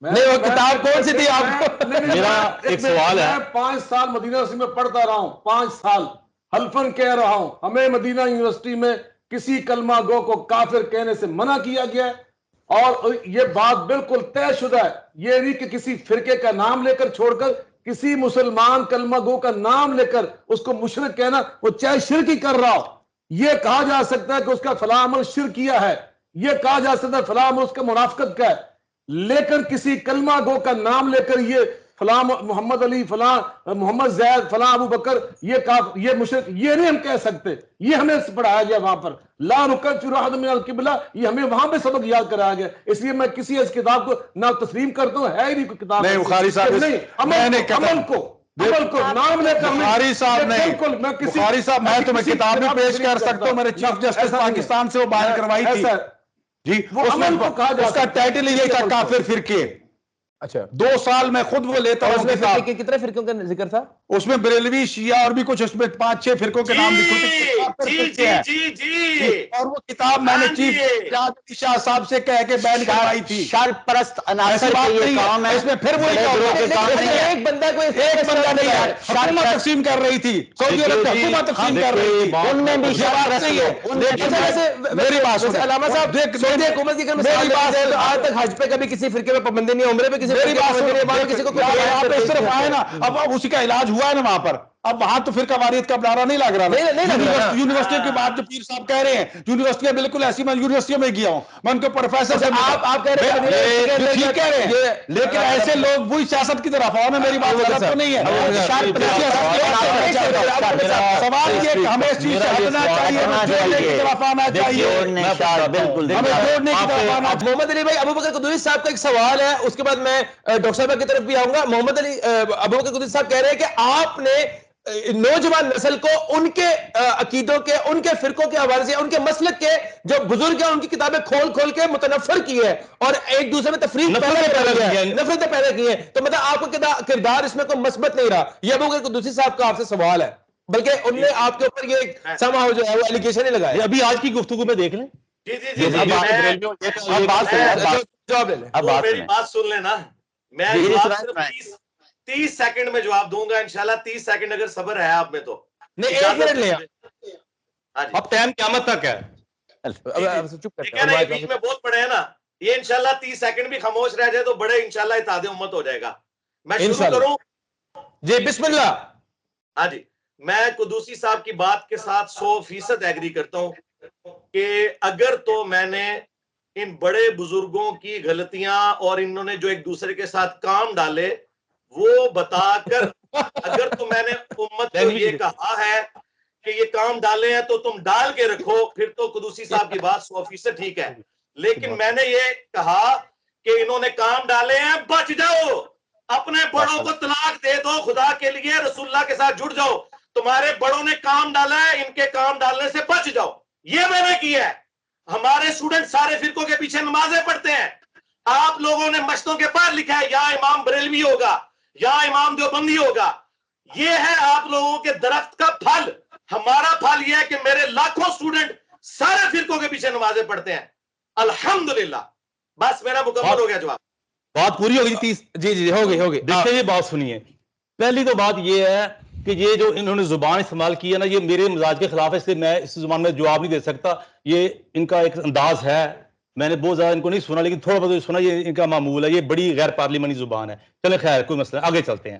نہیں، وہ کتاب کون سی تھی آپ کو؟ میرا ایک سوال ہے. 5 سال مدینہ یونیورسٹی میں پڑھتا رہا ہوں، 5 سال حلفاً کہہ رہا ہوں ہمیں مدینہ یونیورسٹی میں کسی کلمہ گو کو کافر کہنے سے منع کیا گیا ہے، اور یہ بات بالکل طے شدہ ہے. یہ نہیں کہ کسی فرقے کا نام لے کر چھوڑ کر کسی مسلمان کلمہ گو کا نام لے کر اس کو مشرک کہنا، وہ چاہے شرک ہی کر رہا ہو. یہ کہا جا سکتا ہے کہ اس کا فلاں عمل شرک کیا ہے، یہ کہا جا سکتا ہے فلاں عمل اس کا منافقت کا ہے، لیکن کسی کلمہ گو کا نام لے کر یہ فلاں محمد علی، فلاں محمد زید، فلاں ابو بکر، یہ مشرک، یہ نہیں ہم کہہ سکتے. یہ ہمیں پڑھایا گیا وہاں پر لا نکفر احدا من القبلہ، یہ ہمیں وہاں پہ سبق یاد کرایا گیا. اس لیے میں کسی اس کتاب کو نہ تسلیم کرتا ہوں، ہے ہی نہیں کوئی کتاب. نہیں بخاری صاحب، نہیں، عمل کو نام لے کر. بخاری صاحب نہیں، بخاری صاحب میں تمہیں کتاب بھی پیش کر سکتا ہوں، میرے چیف جسٹس پاکستان سے وہ بیان کروائی تھی جی. اس کا ٹائٹل یہ تھا کافر فرقے. اچھا 2 سال میں خود وہ لیتا ہوں کتاب. کتنے فرقوں کا ذکر تھا اس میں بریلوی، شیعہ اور بھی کچھ، اس میں 5-6 فرقوں کے نام لکھے. جی اور وہ کتاب میں نے چیف شاہ صاحب سے کہہ کے بیان کروائی تھی. شرط پرست عناصر کا یہ کام ہے. اس میں پھر وہی ایک بندہ نہیں ہے. حکومت تقسیم کر رہی تھی، سعودی عرب کی حکومت تقسیم کر رہی تھی، ان میں بھی شرط پرست ہے. میری بات علامہ صاحب، سعودی حکومت کی آج تک حج پہ کبھی کسی فرقے میں پابندی نہیں، عمرے پہ کسی میری بات اس طرف آئے نا، اب اسی کا علاج ہوا ہے نا وہاں پر. اب وہاں تو فرقہ واریت کا نعرہ نہیں لگ رہا. یونیورسٹیوں کی بات جو پیر صاحب کہہ رہے ہیں، یونیورسٹیاں بالکل ایسی، میں یونیورسٹیوں میں گیا ہوں، میں ان کے پروفیسر سے آپ کہہ رہے ہیں ٹھیک کہہ رہے ہیں، لیکن ایسے لوگ وہی سیاست کی طرف آؤ نا. میری بات غلط تو نہیں ہے. سوال یہ کہ ہمیں اس چیز سے ہٹنا چاہیے، جوڑنے کی طرف آنا چاہیے، ہمیں جوڑنے کی طرف آنا. محمد علی بھائی، ابو بکر قدوری صاحب کا ایک سوال ہے، اس کے بعد میں ڈاکٹر صاحب کی طرف بھی آؤں گا. محمد علی ابو بکر قدوری صاحب کہہ رہے ہیں کہ آپ نے نوجوان نسل کو ان کے عقیدوں کے، ان کے فرقوں کے حوالے سے، ان کے مسلک کے جو بزرگ ہیں ان کی کتابیں کھول کھول کے متنفر کی ہے اور ایک دوسرے میں تفریق نفرتیں پیدا کی ہیں. تو مطلب آپ کو کردار اس میں کوئی مثبت نہیں رہا. یہ ابو بکر قدوسی صاحب کا آپ سے سوال ہے، بلکہ ان نے آپ کے اوپر یہ سما ہو جو ہے وہ ایلیگیشن ہی لگایا. ابھی آج کی گفتگو میں دیکھ لیں. جواب لے لیں. میری بات سن لینا. میں 30 سیکنڈ میں جواب دوں گا انشاءاللہ. 30 سیکنڈ اگر صبر ہے آپ میں تو نہیں 1 منٹ لیں اب ٹائم قیامت تک ہے. بیچ میں بہت بڑے ہیں نا یہ. انشاءاللہ 30 سیکنڈ بھی خاموش رہ جائے تو بڑے انشاءاللہ اتحاد امت ہو جائے گا. میں شروع کروں؟ جی بسم اللہ. ہاں جی. میں قدوسی صاحب کی بات کے ساتھ 100% ایگری کرتا ہوں کہ اگر تو میں نے ان بڑے بزرگوں کی غلطیاں اور انہوں نے جو ایک دوسرے کے ساتھ کام ڈالے وہ بتا کر اگر تو میں نے امت کو یہ کہا ہے کہ یہ کام ڈالے ہیں تو تم ڈال کے رکھو، پھر تو قدوسی صاحب کی بات 100% ٹھیک ہے. لیکن میں نے یہ کہا کہ انہوں نے کام ڈالے ہیں، بچ جاؤ، اپنے بڑوں کو طلاق دے دو خدا کے لیے، رسول اللہ کے ساتھ جڑ جاؤ. تمہارے بڑوں نے کام ڈالا ہے، ان کے کام ڈالنے سے بچ جاؤ. یہ میں نے کیا ہے. ہمارے اسٹوڈنٹ سارے فرقوں کے پیچھے نمازیں پڑھتے ہیں. آپ لوگوں نے مشتوں کے بعد لکھا ہے یا امام بریلوی ہوگا یا امام دیوبندی ہوگا. یہ ہے آپ لوگوں کے درخت کا پھل. ہمارا پھل یہ ہے کہ میرے لاکھوں اسٹوڈنٹ سارے فرقوں کے پیچھے نمازیں پڑھتے ہیں الحمدللہ. بس میرا مکمل ہو گیا جواب. بات پوری ہو گئی. جی ہو گئی. دیکھیں یہ بات سنیے. پہلی تو بات یہ ہے کہ یہ جو انہوں نے زبان استعمال کی ہے نا، یہ میرے مزاج کے خلاف ہے، اس لیے میں اس زبان میں جواب نہیں دے سکتا. یہ ان کا ایک انداز ہے. میں نے بہت زیادہ ان کو نہیں سنا لیکن تھوڑا بہت سنا. یہ ان کا معمول ہے. یہ بڑی غیر پارلیمانی زبان ہے. چلیں خیر کوئی مسئلہ، آگے چلتے ہیں.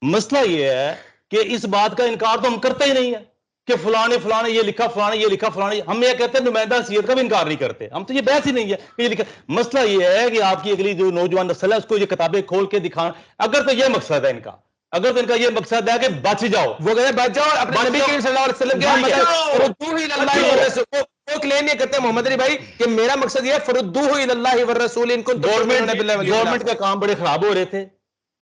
مسئلہ یہ ہے کہ اس بات کا انکار تو ہم کرتے ہی نہیں ہے کہ فلانے یہ لکھا، فلانے. ہم یہ کہتے ہیں نمائندہ حیثیت کا بھی انکار نہیں کرتے. ہم تو یہ بحث ہی نہیں ہے کہ یہ لکھا. مسئلہ یہ ہے کہ آپ کی اگلی جو نوجوان نسل ہے اس کو یہ کتابیں کھول کے دکھانا. اگر تو یہ مقصد ہے ان کا، اگر تو ان کا یہ مقصد ہے کہ بچ جاؤ، وہ کہتے ہیں بچ جاؤ، اپنے نبی کریم صلی اللہ علیہ وسلم کے فردوہ الی اللہ والرسول. وہ کلیم یہ کرتے ہیں محمد علی بھائی کہ میرا مقصد یہ ہے فردوہ الی اللہ والرسول ان کنتم تؤمنون باللہ والیوم الاخر. گورنمنٹ کے کام بڑے خراب ہو رہے تھے،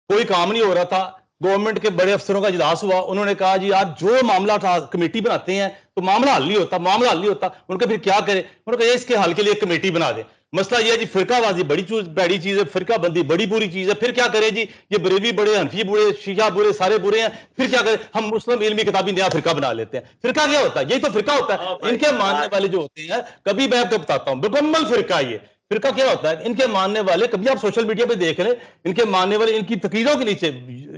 کوئی کام نہیں ہو رہا تھا. گورنمنٹ کے بڑے افسروں کا اجلاس ہوا. انہوں نے کہا جی آپ جو معاملہ کمیٹی بناتے ہیں تو معاملہ حل نہیں ہوتا. ان کا پھر کیا کرے؟ انہوں نے کہا اس کے حل کے لیے کمیٹی بنا دیں. مسئلہ یہ ہے جی فرقہ بازی بڑی چیز ہے، فرقہ بندی بڑی بری چیز ہے. پھر کیا کرے جی؟ یہ بریلوی بڑے، حنفی برے، شیعہ برے، سارے برے ہیں. پھر کیا کرے؟ ہم مسلم علمی کتابی نیا فرقہ بنا لیتے ہیں. فرقہ کیا ہوتا ہے؟ یہی تو فرقہ ہوتا ہے. ان کے ماننے والے جو ہوتے ہیں، کبھی میں آپ کو بتاتا ہوں مکمل فرقہ یہ فرقہ کیا ہوتا ہے. ان کے ماننے والے، کبھی آپ سوشل میڈیا پہ دیکھ لیں، ان کے ماننے والے ان کی تقریروں کے نیچے،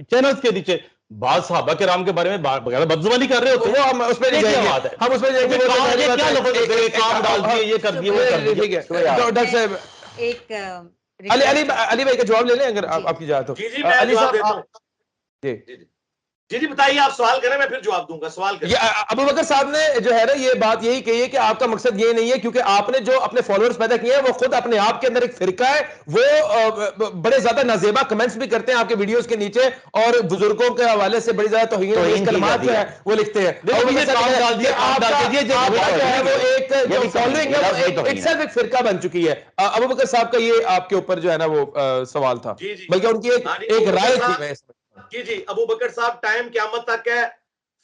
چینلز کے نیچے بعض صحابہ کرام کے بارے میں بدزبانی کر رہے ہوتے ہیں. وہ ہم اس پہ نہیں جائیں گے. ہم اس پہ جائیں گے. کام ڈال دیے، یہ کر دیے، وہ کر دیے. ٹھیک ہے ڈاکٹر صاحب ایک علی بھائی کا جواب لے لیں اگر آپ کی جائے تو. جی میں جواب دیتا ہوں. جی بتائیے، آپ سوال کریں میں پھر جواب دوں گا. سوال کریں. ابو بکر صاحب نے جو ہے نا یہ بات یہی کہی ہے کہ آپ کا مقصد یہ نہیں ہے، کیونکہ آپ نے جو اپنے فالوورز پیدا کیے ہیں وہ خود اپنے آپ کے اندر ایک فرقہ ہے. وہ بڑے زیادہ نازیبا کمنٹس بھی کرتے ہیں آپ کے ویڈیوز کے نیچے اور بزرگوں کے حوالے سے بڑی زیادہ توہین کلمات جو ہے وہ لکھتے ہیں. ایک فرقہ بن چکی ہے. ابو بکر صاحب کا یہ آپ کے اوپر جو ہے نا وہ سوال تھا، بلکہ ان کی ایک رائے تھی. جی ابو بکر صاحب ٹائم قیامت تک ہے.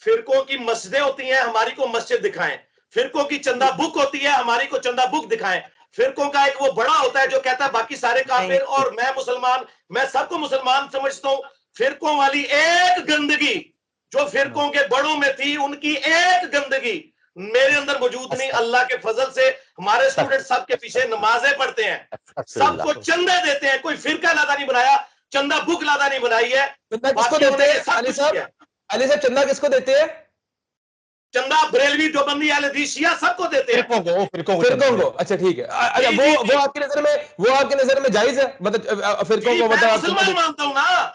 فرقوں کی مسجدیں ہوتی ہیں، ہماری کو مسجد دکھائیں. فرقوں کی چندہ بک ہوتی ہے، ہماری کو چندہ بک دکھائیں. فرقوں کا ایک وہ بڑا ہوتا ہے جو کہتا ہے باقی سارے کافر اور میں مسلمان، میں سب کو مسلمان سمجھتا ہوں. فرقوں والی ایک گندگی جو فرقوں کے بڑوں میں تھی، ان کی ایک گندگی میرے اندر موجود نہیں. اللہ کے فضل سے ہمارے اسٹوڈنٹ سب کے پیچھے نمازیں پڑھتے ہیں، سب کو چندے دیتے ہیں. کوئی فرقہ لادا نہیں بنایا، چندہ بک لادا نہیں بنائی ہے. کس کو دیتے ہیں علی صاحب چندہ کس کو دیتے ہیں؟ چندہ بریلوی، دیوبندی، اہل حدیث، شیعہ سب کو دیتے ہیں. فرقوں کو. اچھا ٹھیک ہے. وہ آپ کی نظر میں جائز ہے؟ مطلب فرقوں کو میں مسلمان مانتا ہوں نا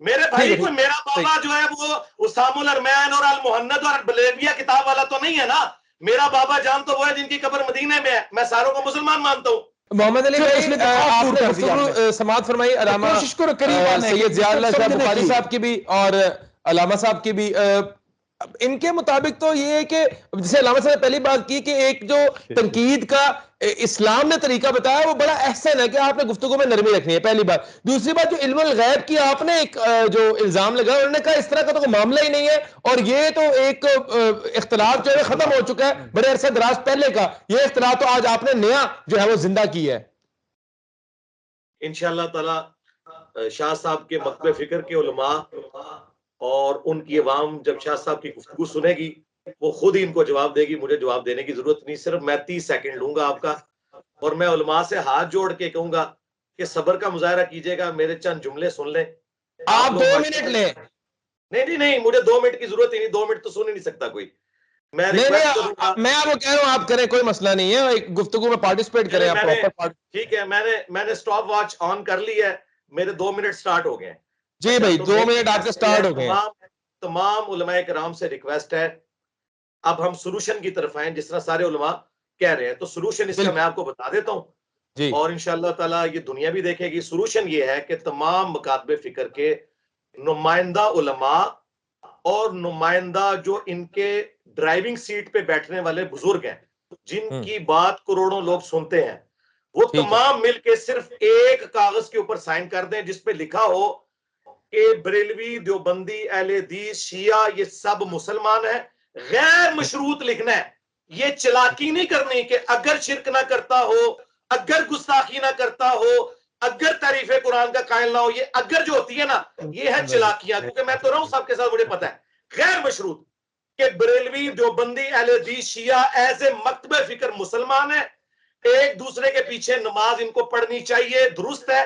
میرے بھائی. کوئی میرا بابا جو ہے وہ اسام الارمین اور المحند اور بلیویہ کتاب والا تو نہیں ہے نا. میرا بابا جان تو وہ ہے جن کی قبر مدینے میں ہے. میں ساروں کو مسلمان مانتا ہوں. محمد علی بھائی آپ نے گفتگو سماعت فرمائی. علامہ سید ضیاء اللہ شاہ بخاری صاحب کی بھی اور علامہ صاحب کی بھی. ان کے مطابق تو یہ ہے کہ جسے علامہ صاحب نے پہلی بات کی کہ ایک جو تنقید کا اسلام نے طریقہ بتایا وہ بڑا احسن ہے کہ آپ نے گفتگو میں نرمی رکھنی ہے، پہلی بات. دوسری بات جو علم الغیب کی آپ نے ایک جو الزام لگا، انہوں نے کہا اس طرح کا تو کوئی معاملہ ہی نہیں ہے، اور یہ تو ایک اختلاف جو ہے ختم ہو چکا ہے بڑے عرصہ دراز پہلے کا، یہ اختلاف تو آج آپ نے نیا جو ہے وہ زندہ کی ہے. انشاءاللہ تعالی شاہ صاحب کے مکتب فکر کے علماء اور ان کی عوام جب شاہ صاحب کی گفتگو سنے گی وہ خود ہی ان کو جواب دے گی، مجھے جواب دینے کی ضرورت نہیں. صرف میں 30 سیکنڈ لوں گا آپ کا، اور میں علماء سے ہاتھ جوڑ کے کہوں گا کہ صبر کا مظاہرہ کیجئے گا، میرے چند جملے سن لیں. آپ 2 منٹ لیں. نہیں مجھے 2 منٹ کی ضرورت ہی نہیں، 2 منٹ تو سن ہی نہیں سکتا کوئی. میں آپ کو کہہ رہا ہوں آپ کریں، کوئی مسئلہ نہیں ہے، ایک گفتگو میں پارٹیسپیٹ کریں. ٹھیک ہے، میں نے سٹاپ واچ آن کر لی ہے، میرے 2 منٹ سٹارٹ ہو گئے ہیں. جی بھائی 2 منٹ آپ کے سٹارٹ ہو گئے. تمام علماء کرام سے ریکویسٹ ہے اب ہم سولوشن کی طرف آئیں، جس طرح سارے علماء کہہ رہے ہیں تو سولوشن اس کا میں آپ کو بتا دیتا ہوں جی. اور انشاءاللہ تعالی یہ دنیا بھی دیکھے گی. سولوشن یہ ہے کہ تمام مکاتب فکر کے نمائندہ علماء اور نمائندہ جو ان کے ڈرائیونگ سیٹ پہ بیٹھنے والے بزرگ ہیں جن کی بات کروڑوں لوگ سنتے ہیں، وہ تمام مل کے صرف ایک کاغذ کے اوپر سائن کر دیں جس پہ لکھا ہو کہ بریلوی، دیوبندی، اہل حدیث، شیعہ یہ سب مسلمان ہیں. غیر مشروط لکھنا ہے، یہ چلاکی نہیں کرنی کہ اگر شرک نہ کرتا ہو، اگر گستاخی نہ کرتا ہو، اگر تعریف قرآن کا قائل نہ ہو. یہ اگر جو ہوتی ہے نا یہ ہے چلاکیاں، کیونکہ میں تو رہا ہوں سب کے ساتھ، مجھے پتا ہے. غیر مشروط کہ بریلوی، دیوبندی، اہل حدیث، شیعہ ایز اے مکتب فکر مسلمان ہے، ایک دوسرے کے پیچھے نماز ان کو پڑھنی چاہیے، درست ہے،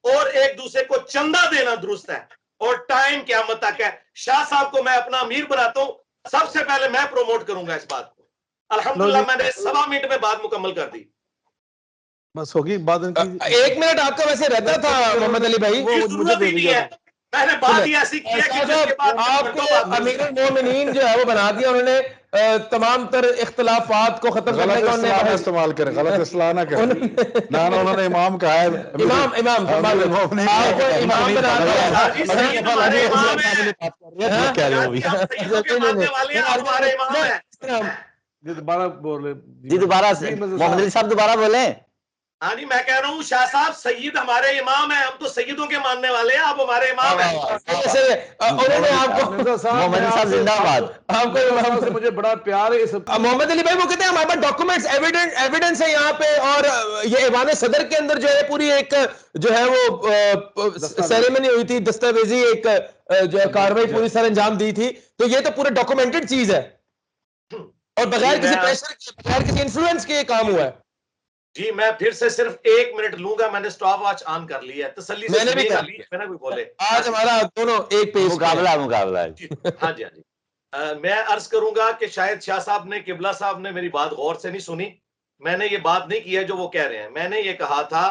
اور ایک دوسرے کو چندہ دینا درست ہے، اور ٹائم قیامت تک ہے. شاہ صاحب کو میں اپنا امیر بناتا ہوں، سب سے پہلے میں پروموٹ کروں گا اس بات کو. الحمدللہ میں نے 1.25 منٹ میں بات مکمل کر دی. بس ہوگی بات ان کی. 1 منٹ آپ کا ویسے رہتا تھا محمد علی بھائی، ضرورت ہی نہیں ہے، میں نے بات ہی ایسی کی ہے کہ آپ کو امیر المومنین جو ہے وہ بنا دیا انہوں نے. تمام تر اختلافات کو ختم کرنے کا غلط اصطلاح استعمال کریں، غلط اصطلاح نہ کریں. نہ انہوں نے امام کہا ہے، امام آپ کو امام بنا دوبارہ بول رہے جی دوبارہ محمد علی صاحب دوبارہ بولیں. ہاں جی، میں کہہ رہا ہوں شاہ صاحب سید ہمارے امام ہیں، ہم تو سیدوں کے ماننے والے ہیں، آپ ہمارے امام ہیں. انہوں نے آپ کو محمد علی صاحب زندہ باد. آپ کو سے مجھے بڑا پیار ہے. محمد علی بھائی وہ کہتے ہیں ہمارے پاس ڈاکومنٹس ایویڈنس ہے یہاں پہ، اور یہ ایوان صدر کے اندر جو ہے پوری ایک جو ہے وہ سیریمنی ہوئی تھی، دستاویزی ایک جو ہے کاروائی پوری سر انجام دی تھی، تو یہ تو پورا ڈاکومنٹڈ چیز ہے اور بغیر کسی پریشر کے، بغیر کسی انفلوئنس کے یہ کام ہوا ہے. جی میں پھر سے صرف 1 منٹ لوں گا، میں نے سٹاپ واچ آن کر لیا ہے، تسلی سے میں نے بھی کر لی، میں نہ کوئی بولے. آج ہمارا دونوں ایک پیج مقابلہ ہاں جی ہاں جی. میں عرض کروں گا کہ شاید شاہ صاحب نے، قبلہ صاحب نے میری بات غور سے نہیں سنی. میں نے یہ بات نہیں کی ہے جو وہ کہہ رہے ہیں. میں نے یہ کہا تھا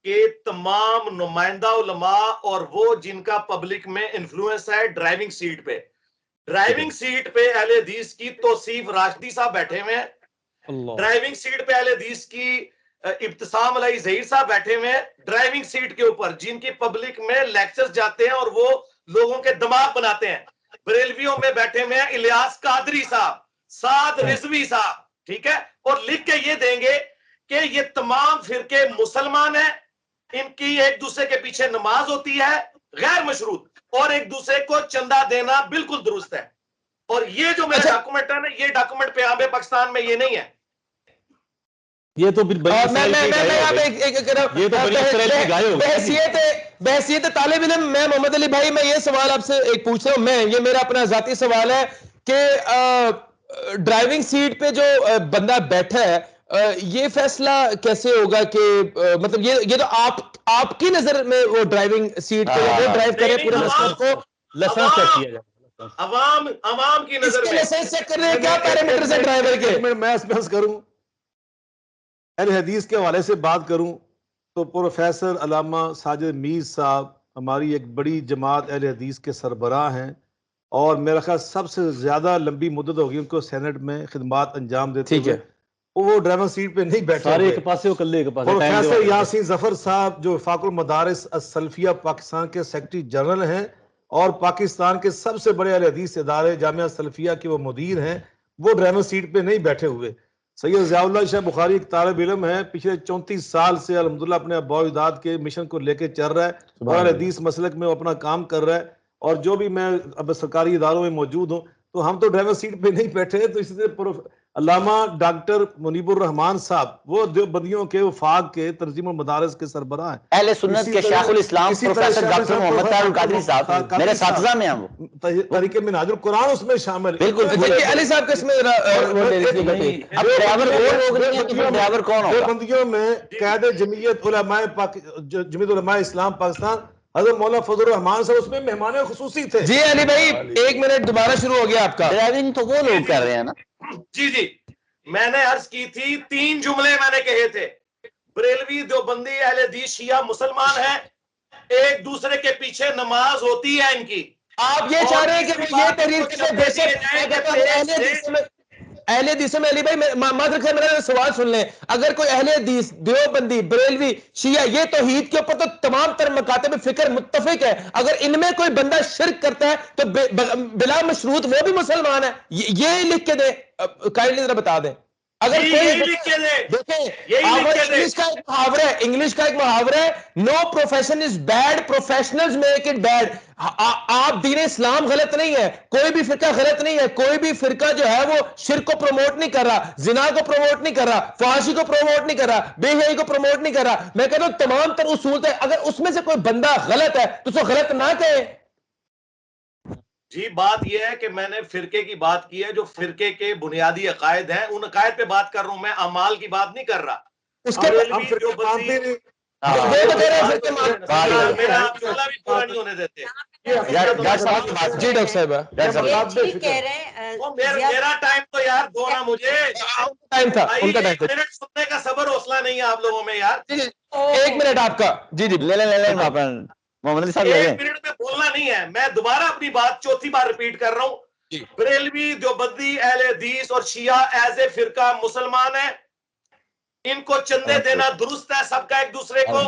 کہ تمام نمائندہ علماء اور وہ جن کا پبلک میں انفلوئنس ہے ڈرائیونگ سیٹ پہ اہل حدیث کی توصیف راشدی صاحب بیٹھے ہوئے ہیں، ڈرائیونگ سیٹ پہ اہل حدیث کی ابتسام علیہ ظہیر صاحب بیٹھے ہوئے ہیں، ڈرائیونگ سیٹ کے اوپر جن کی پبلک میں لیکچرز جاتے ہیں اور وہ لوگوں کے دماغ بناتے ہیں، بریلویوں میں بیٹھے ہوئے ہیں الیاس قادری صاحب، سعد رضوی صاحب، ٹھیک ہے، اور لکھ کے یہ دیں گے کہ یہ تمام فرقے مسلمان ہیں، ان کی ایک دوسرے کے پیچھے نماز ہوتی ہے غیر مشروط، اور ایک دوسرے کو چندہ دینا بالکل درست ہے. اور یہ جو میرا ڈاکومنٹ ہے نا، یہ ڈاکومنٹ پیغام پاکستان میں یہ نہیں ہے. یہ تو بحثیت طالب علم میں محمد علی بھائی میں یہ سوال آپ سے ایک پوچھ رہا ہوں، میں یہ میرا اپنا ذاتی سوال ہے کہ ڈرائیونگ سیٹ پہ جو بندہ بیٹھا ہے یہ فیصلہ کیسے ہوگا کہ مطلب یہ تو آپ کی نظر میں وہ ڈرائیونگ سیٹ پہ وہ ڈرائیو کرے پورے مسئلہ کو لائسنس چیک کیا جائے، عوام کی نظر میں لائسنس چیک کرنے کے کیا پیرامیٹرز ہیں ڈرائیور کے؟ میں اسپیس کروں، اہل حدیث کے حوالے سے بات کروں تو پروفیسر علامہ ساجد میر صاحب ہماری ایک بڑی جماعت اہل حدیث کے سربراہ ہیں، اور میرا خیال سب سے زیادہ لمبی مدت ہوگی ان کو سینٹ میں خدمات انجام دیتے ہوئے. وہ ڈرائیور سیٹ پہ نہیں بیٹھے سارے ہوئے. ایک پاسے اکلے ایک پاسے. پروفیسر یاسین ظفر صاحب جو وفاق المدارس السلفیہ پاکستان کے سیکرٹری جنرل ہیں، اور پاکستان کے سب سے بڑے اہل حدیث ادارے جامعہ سلفیہ کے وہ مدیر ہیں، وہ ڈرائیور سیٹ پہ نہیں بیٹھے ہوئے. سید ضیاء اللہ شاہ بخاری ایک طالب علم ہے، پچھلے 34 سال سے الحمدللہ اپنے اباء و اجداد کے مشن کو لے کے چل رہا ہے اور اہل حدیث مسلک میں وہ اپنا کام کر رہا ہے. اور جو بھی میں اب سرکاری اداروں میں موجود ہوں تو ہم تو ڈرائیور سیٹ پہ نہیں بیٹھے. تو اس سے علامہ ڈاکٹر منیب الرحمان صاحب وہ دیوبندیوں کے وفاق کے تنظیم المدارس کے سربراہ ہیں، اہل سنت کے شیخ الاسلام پروفیسر ڈاکٹر محمد طاہر القادری صاحب میرے ساتذہ میں ہیں. وہ تحریک منہاج القرآن اس میں شامل. بالکل علی صاحب کس میں اب ڈرائیور وہ لوگ نہیں ہیں کہ پھر ڈرائیور کون ہوگا؟ دیوبندیوں میں قائد جمعیت علماء اسلام پاکستان حضرت مولانا فضل الرحمان صاحب اس میں مہمان خصوصی تھے. جی علی بھائی 1 منٹ دوبارہ شروع ہو گیا آپ کا. ڈرائیونگ تو وہ لوگ کر رہے ہیں نا. جی میں نے عرض کی تھی 3 جملے میں نے کہے تھے. بریلوی دیوبندی اہل حدیث شیعہ مسلمان ہیں، ایک دوسرے کے پیچھے نماز ہوتی ہے ان کی. آپ یہ چاہ رہے ہیں کہ یہ تحریر کسی بے اہل حدیثوں میں علی بھائی معذرت خیر میرا سوال سن لیں، اگر کوئی اہل حدیث دیوبندی بریلوی شیعہ یہ توحید کے اوپر تو تمام تر مکاتب فکر متفق ہے، اگر ان میں کوئی بندہ شرک کرتا ہے تو بلا مشروط وہ بھی مسلمان ہے، یہ لکھ کے دیں کائنڈلی ذرا بتا دیں. اگر انگلش کا ایک محاورہ ہے no profession is bad professionals make it bad. آپ دین اسلام غلط نہیں ہے، کوئی بھی فرقہ غلط نہیں ہے، کوئی بھی فرقہ جو ہے وہ شرک کو پروموٹ نہیں کر رہا، زنا کو پروموٹ نہیں کر رہا، فحاشی کو پروموٹ نہیں کر رہا، بے حیائی کو پروموٹ نہیں کر رہا. میں کہتا ہوں تمام تر اصول ہے، اگر اس میں سے کوئی بندہ غلط ہے تو اس کو غلط نہ کہیں. جی بات یہ ہے کہ میں نے فرقے کی بات کی ہے، جو فرقے کے بنیادی عقائد ہیں ان عقائد پہ بات کر رہا ہوں، میں اعمال کی بات نہیں کر رہا. اس کے میرا جملہ بھی پورا نہیں ہونے دیتے. جی ڈاکٹر صاحب میرا ٹائم تو یار دو نا مجھے. ٹائم تھا ان کا ٹائم. منٹ سننے کا صبر حوصلہ نہیں ہے آپ لوگوں میں یار. 1 منٹ آپ کا. جی لے محمد صاحب 1 منٹ میں بولنا نہیں ہے. میں دوبارہ اپنی بات چوتھی بار ریپیٹ کر رہا ہوں. بریلوی دیوبندی اہل حدیث اور شیعہ ایز اے فرقہ مسلمان ہیں. ان کو چندے دینا درست ہے سب کا ایک دوسرے کو،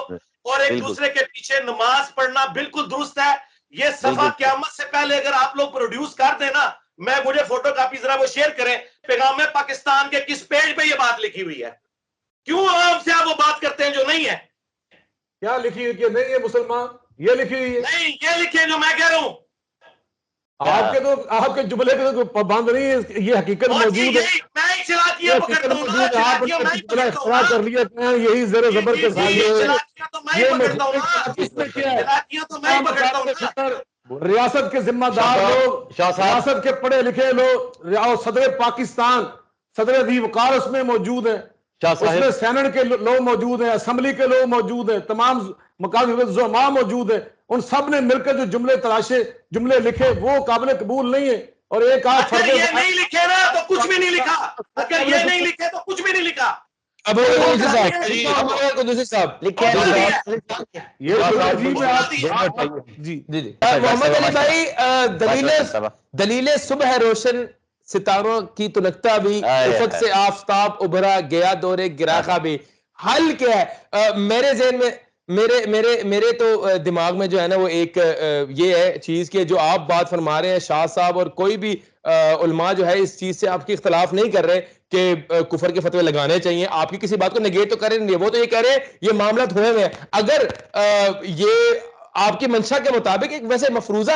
اور ایک دوسرے کے پیچھے نماز پڑھنا بالکل درست ہے. یہ صفحہ قیامت سے پہلے اگر آپ لوگ پروڈیوس کر دینا، مجھے فوٹو کاپی ذرا وہ شیئر کریں. پیغام پاکستان کے کس پیج پہ یہ بات لکھی ہوئی ہے؟ کیوں عوام سے آپ وہ بات کرتے ہیں جو نہیں ہے؟ کیا لکھی ہوئی کہ نہیں ہے مسلمان؟ یہ لکھی ہوئی ہے نہیں، یہ لکھے جو میں کہہ رہا ہوں. آپ کے جملے کے تو پابند نہیں ہے، یہ حقیقت موجود ہے. میں چلاکیاں پکڑتا ہوں نا، چلاکیاں میں ہی پکڑتا ہوں نا. کر لیا یہی زیر زبر کے ساتھ چلاکیاں تو میں ہی پکڑتا ہوں نا. چلاکیاں تو میں ہی پکڑتا ہوں نا. ریاست کے ذمہ دار لوگ، ریاست کے پڑھے لکھے لوگ، صدر پاکستان صدر ذی وقار اس میں موجود ہیں، اس میں سینٹ کے لوگ موجود ہیں، اسمبلی کے لوگ موجود ہیں، تمام مقامی زعماء موجود ہیں. ان سب نے مل کر جو جملے تراشے، جملے لکھے، وہ قابل قبول نہیں ہے. اور ایک آپ اگر یہ نہیں لکھے نا تو کچھ بھی نہیں لکھا. اگر یہ نہیں لکھے تو کچھ بھی نہیں لکھا. محمد علی بھائی دلیل صبح روشن ستاروں کی تلکتا بھی، افق سے آفتاب ابھرا گیا دور گراخا بھی. حل کیا ہے میرے ذہن میں؟ میرے تو دماغ میں جو ہے نا وہ ایک یہ ہے چیز کہ جو آپ بات فرما رہے ہیں شاہ صاحب اور کوئی بھی علماء جو ہے اس چیز سے آپ کی اختلاف نہیں کر رہے کہ کفر کے فتوے لگانے چاہیے. آپ کی کسی بات کو نگیٹ تو کر رہے نہیں، وہ تو یہ کہہ رہے ہیں یہ معاملات ہوئے ہوئے ہیں. اگر یہ آپ کی منشا کے مطابق ایک ویسے مفروضہ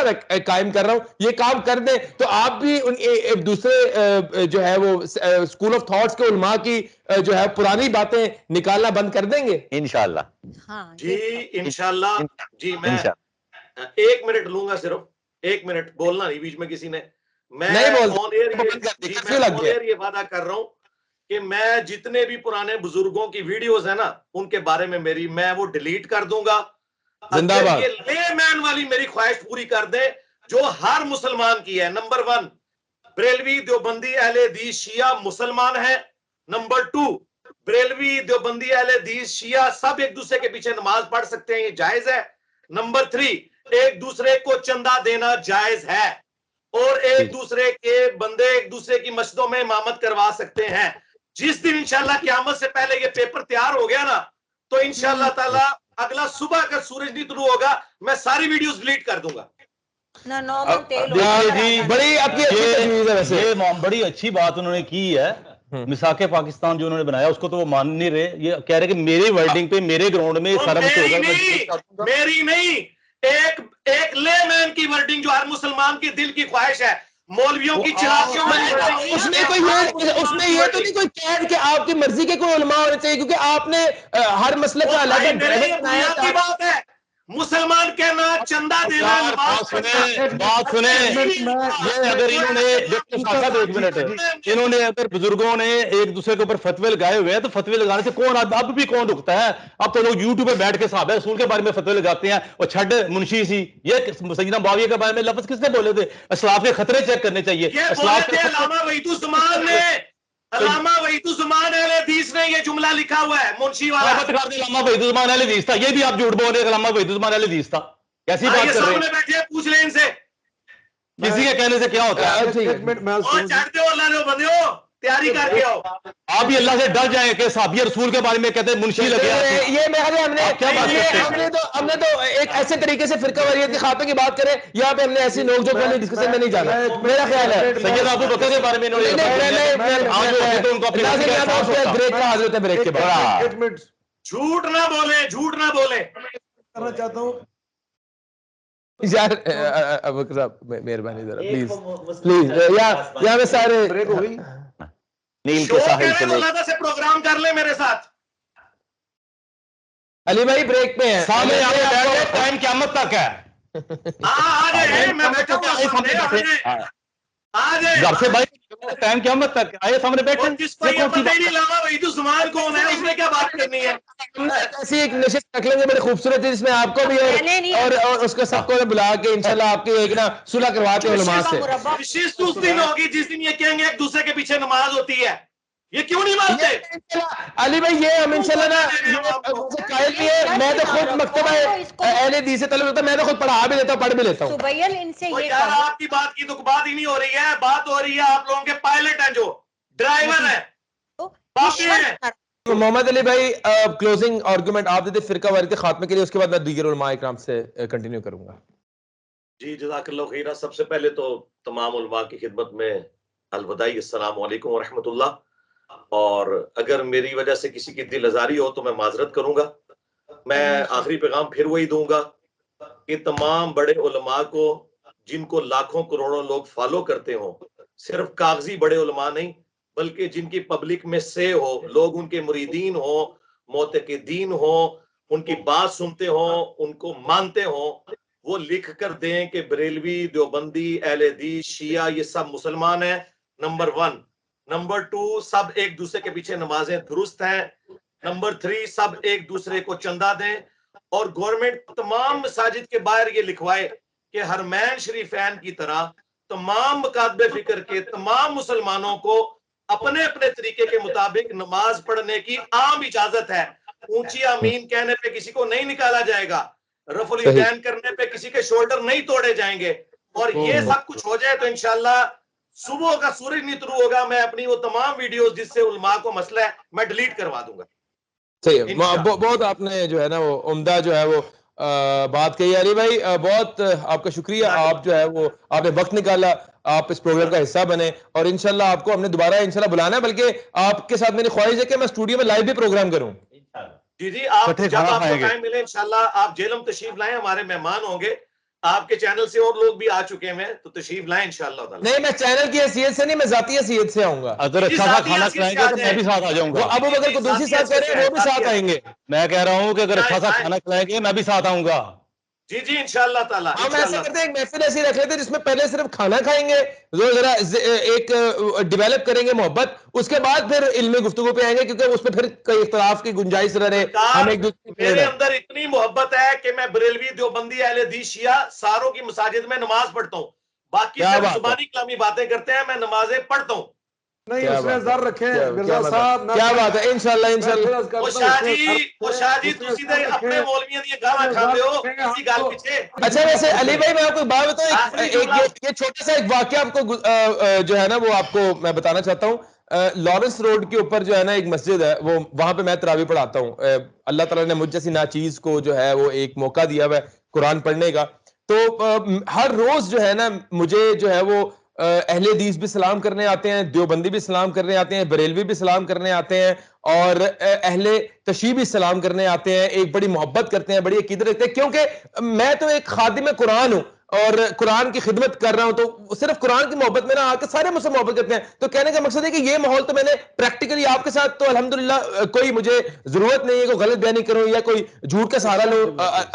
قائم کر رہا ہوں، یہ کام کر دیں تو آپ بھی ایک دوسرے جو ہے وہ اسکول آف تھاٹس کے علماء کی جو ہے پرانی باتیں نکالنا بند کر دیں گے انشاءاللہ. جی انشاءاللہ. جی میں 1 منٹ لوں گا، صرف 1 منٹ بولنا نہیں بیچ میں کسی نے. میں یہ وعدہ کر رہا ہوں کہ میں جتنے بھی پرانے بزرگوں کی ویڈیوز ہیں نا ان کے بارے میں میں وہ ڈیلیٹ کر دوں گا. یہ لے مین والی میری خواہش پوری کر دیں جو ہر مسلمان کی ہے. نمبر 1 بریلوی دیوبندی اہل حدیث شیعہ مسلمان ہیں. نمبر 2 بریلوی دیوبندی اہل حدیث شیعہ سب ایک دوسرے کے پیچھے نماز پڑھ سکتے ہیں، یہ جائز ہے. نمبر 3 ایک دوسرے کو چندہ دینا جائز ہے، اور ایک دوسرے کے بندے ایک دوسرے کی مسجدوں میں امامت کروا سکتے ہیں. جس دن انشاءاللہ قیامت سے پہلے یہ پیپر تیار ہو گیا نا تو انشاءاللہ تعالی اگلا صبح کا سورج نہیں طلوع ہوگا میں ساری ویڈیوز ڈیلیٹ کر دوں گا. بڑی آپ کی اچھی تجویز ہے ویسے، یہ بڑی اچھی بات انہوں نے کی ہے. مساق پاکستان جو انہوں نے بنایا اس کو تو وہ مان نہیں رہے. یہ کہہ رہے کہ میری ورڈنگ پہ میرے گراؤنڈ میں سارا کچھ ہوگا. میری نہیں، ایک لے مین کی ورڈنگ جو ہر مسلمان کی دل کی خواہش ہے. مولویوں کی چلاکیوں میں اس میں یہ تو نہیں کوئی قید کہ آپ کی مرضی کے کوئی علماء ہونے چاہیے، کیونکہ آپ نے ہر مسئلہ کا الگ کی بات ہے. مسلمان کہنا چندہ دینا بات سنیں. یہ اگر انہوں نے اگر بزرگوں نے ایک دوسرے کے اوپر فتوے لگائے ہوئے ہیں تو فتوے لگانے سے کون اب بھی کون رکتا ہے؟ اب تو لوگ یوٹیوب پہ بیٹھ کے صحابہ رسول کے بارے میں فتوے لگاتے ہیں. اور چھڈ منشی سی، یہ سیدنا معاویہ کے بارے میں لفظ کس نے بولے تھے؟ اسلاف کے خطرے چیک کرنے چاہیے. علامہ وحید الزمان نے، علامہ وحید الزمان اہل حدیث نے یہ جملہ لکھا ہوا ہے، منشی والا. علامہ وحید الزمان اہل حدیث تھا، یہ بھی آپ جھوٹ بول رہے ہیں. علامہ وحید الزمان اہل حدیث تھا، کیسی بات کر رہے ہیں؟ بیٹھے پوچھ لیں ان سے، کسی کے کہنے سے کیا ہوتا ہے؟ چڑھتے ہو اللہ نے بندے ہو، تیاری کر کے آؤ. آپ بھی اللہ سے ڈر جائیں کہ صحابی رسول کے بارے میں کہتے ہیں منشی لگے. یہ ہم نے تو ایک ایسے طریقے سے فرقہ واریت کے خاتمے کی بات کریں، یہاں پہ ہم نے ایسی نوک جھوک والی ڈسکشن میں نہیں جانا. میرا خیال ہے سید ابو بکر کے بارے میں انہوں نے بریک کا حاضر ہوتا ہے. بریک کے بعد جھوٹ نہ بولیں، جھوٹ نہ بولیں. کرنا چاہتا ہوں یار ابوبکر صاحب مہربانی ذرا پلیز پلیز یہاں پہ سارے بریک ہو گئی. نیل کے ساحل سے مولانا سے پروگرام کر لیں میرے ساتھ. علی بھائی بریک پہ ہیں، سامنے ٹائم قیامت تک ہے. گھر سے بھائی ٹائم قیامت تک آئے سامنے بیٹھے. جس کو یہ پتہ ہی نہیں لگا وحید الزمان کون ہے، اس نے کیا بات کرنی ہے. ایسی ایک نشست رکھ لیں گے بڑی خوبصورت ہے، جس میں آپ کو بھی اور اس کو سب کو بلا کے انشاءاللہ آپ کی ایک نا صلح کرواتے ہیں علماء سے. نشست اس دن ہوگی جس دن یہ کہیں گے ایک دوسرے کے پیچھے نماز ہوتی ہے. یہ کیوں نہیں مانتے علی بھائی؟ یہ ہم انشاءاللہ نا قائل بھی ہے. میں تو خود مکتبہ اہل حدیث سے طلب ہوتا ہے، میں تو خود پڑھا بھی لیتا ہوں، پڑھ بھی لیتا ہوں. آپ کی بات کی تو بات ہی نہیں ہو رہی ہے. بات ہو رہی ہے آپ لوگوں کے پائلٹ ہیں، جو ڈرائیور ہیں، باقی ہیں. محمد علی بھائی کلوزنگ آرگومنٹ آپ دیتے فرقہ واریت کے خاتمے کے لیے، اس کے بعد میں دیگر علماء اکرام سے کنٹینیو کروں گا. جی جزاک اللہ خیرہ. سب سے پہلے تو تمام علماء کی خدمت میں الوداعی السلام علیکم ورحمۃ اللہ. اور اگر میری وجہ سے کسی کی دل آزاری ہو تو میں معذرت کروں گا. میں آخری پیغام پھر وہی دوں گا کہ تمام بڑے علماء کو، جن کو لاکھوں کروڑوں لوگ فالو کرتے ہوں، صرف کاغذی بڑے علماء نہیں بلکہ جن کی پبلک میں سے ہو، لوگ ان کے مریدین ہوں، معتقدین ہوں، ان کی بات سنتے ہوں، ان کو مانتے ہوں، وہ لکھ کر دیں کہ بریلوی، دیوبندی، اہل حدیث، شیعہ یہ سب مسلمان ہیں. نمبر 1. نمبر 2، سب ایک دوسرے کے پیچھے نمازیں درست ہیں. نمبر 3، سب ایک دوسرے کو چندہ دیں. اور گورنمنٹ تمام مساجد کے باہر یہ لکھوائے کہ حرمین شریفین کی طرح تمام مکاتب فکر کے تمام مسلمانوں کو اپنے اپنے طریقے کے مطابق نماز پڑھنے کی عام اجازت ہے. اونچی آمین کہنے پہ کسی کو نہیں نکالا جائے گا، رفع الیدین کرنے پہ کسی کے شولڈر نہیں توڑے جائیں گے. اور یہ سب کچھ ہو جائے تو انشاءاللہ صبح کا سورج نہیں طلوع ہوگا، میں اپنی وہ تمام ویڈیوز جس سے علماء کو مسئلہ ہے میں ڈیلیٹ کروا دوں گا. صحیح، بہت آپ نے جو ہے نا وہ عمدہ جو ہے وہ بات کہی. علی بھائی بہت آپ کا شکریہ، آپ جو ہے وہ آپ نے وقت نکالا، آپ اس پروگرام کا حصہ بنے، اور انشاءاللہ آپ کو ہم نے دوبارہ انشاءاللہ بلانا ہے. بلکہ آپ کے ساتھ میری خواہش ہے کہ میں اسٹوڈیو میں لائیو بھی پروگرام کروں. جی آپ جب آپ کو ٹائم ملے انشاءاللہ آپ جیلم تشریف لائیں، ہمارے مہمان ہوں گے. آپ کے چینل سے اور لوگ بھی آ چکے ہیں تو تشریف لائیں انشاءاللہ. نہیں، میں چینل کی حیثیت سے نہیں، میں ذاتی حیثیت سے آؤں گا. اگر اچھا سا کھانا کھلائیں گے تو میں بھی ساتھ آ جاؤں گا. ابو بکر قدوسی صاحب کہہ رہے ہیں وہ بھی ساتھ آئیں گے. میں کہہ رہا ہوں کہ اگر اچھا سا کھانا کھلائیں گے میں بھی ساتھ آؤں گا. جی انشاءاللہ تعالی. ہم ایسا کرتے ہیں ایک محفل ایسی رکھ لیتے ہیں جس میں پہلے صرف کھانا کھائیں گے، ذرا ایک ڈیولپ کریں گے محبت، اس کے بعد پھر علمی گفتگو پہ آئیں گے، کیونکہ اس میں پھر کوئی اختلاف کی گنجائش رہے. ہم ایک دوسرے میرے اندر اتنی محبت ہے کہ میں بریلوی، دیوبندی، اہل حدیث، شیعہ ساروں کی مساجد میں نماز پڑھتا ہوں. باقی صرف زبانی کلامی باتیں کرتے ہیں، میں نمازیں پڑھتا ہوں. نہیں اس نے ذر رکھے مرزا صاحب. کیا بات ہے، انشاءاللہ. شاہ جی تسی تے اپنے مولویاں دی گالاں کھاندے ہو، اسی گل پیچھے. اچھا ویسے علی بھائی میں آپ کو بات بتاؤں، یہ چھوٹا سا ایک واقعہ آپ کو جو ہے نا وہ آپ کو میں بتانا چاہتا ہوں. لارنس روڈ کے اوپر جو ہے نا ایک مسجد ہے، وہ وہاں پہ میں تراویح پڑھاتا ہوں. اللہ تعالیٰ نے مجھ جیسی ناچیز کو جو ہے وہ ایک موقع دیا ہوا ہے قرآن پڑھنے کا. تو ہر روز جو ہے نا مجھے جو ہے وہ اہل حدیث بھی سلام کرنے آتے ہیں, دیوبندی بھی سلام کرنے آتے ہیں, بریلوی بھی سلام کرنے آتے ہیں, اور اہل تشیع بھی سلام کرنے آتے ہیں. ایک بڑی محبت کرتے ہیں, بڑی عقیدت رکھتے ہیں, کیونکہ میں تو ایک خادم قرآن ہوں اور قرآن کی خدمت کر رہا ہوں, تو صرف قرآن کی محبت میں نہ آ کے سارے مجھ سے محبت کرتے ہیں. تو کہنے کا مقصد ہے کہ یہ ماحول تو میں نے پریکٹیکلی آپ کے ساتھ تو الحمدللہ کوئی مجھے ضرورت نہیں ہے کہ غلط بیانی کروں یا کوئی جھوٹ کا سہارا لوں,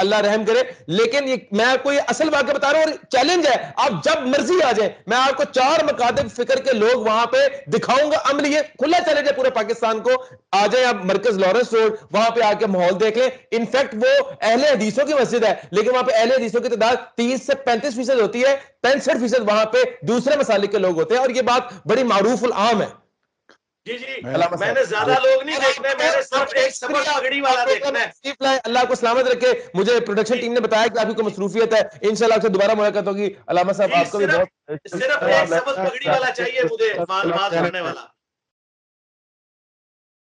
اللہ رحم کرے. لیکن میں آپ کو یہ اصل واقعہ بتا رہا ہوں, اور چیلنج ہے, آپ جب مرضی آ جائیں, میں آپ کو 4 مکاتب فکر کے لوگ وہاں پہ دکھاؤں گا. عمل یہ کھلا چیلنج ہے پورے پاکستان کو. آ جائیں آپ مرکز لارنس روڈ, وہاں پہ آ کے ماحول دیکھ لیں. انفیکٹ وہ اہل حدیثوں کی مسجد ہے, لیکن وہاں پہ اہل حدیثوں کی تعداد 30 سے 35% ہوتی ہے, 65% وہاں پہ دوسرے مسالک کے لوگ ہوتے ہیں, اور یہ بات بڑی معروف العام ہے. جی جی, میں نے زیادہ لوگ نہیں دیکھنے, میں نے صرف ایک سبق پگڑی والا دیکھنا ہے. اللہ کو سلامت رکھے. مجھے پروڈکشن ٹیم نے بتایا کہ آپ کی کوئی مصروفیت ہے, انشاءاللہ آپ سے دوبارہ ملاقات ہوگی. علامہ صاحب آپ کو بھی بہت صرف ایک سبق پگڑی والا چاہیے مجھے, معلومات کرنے والا.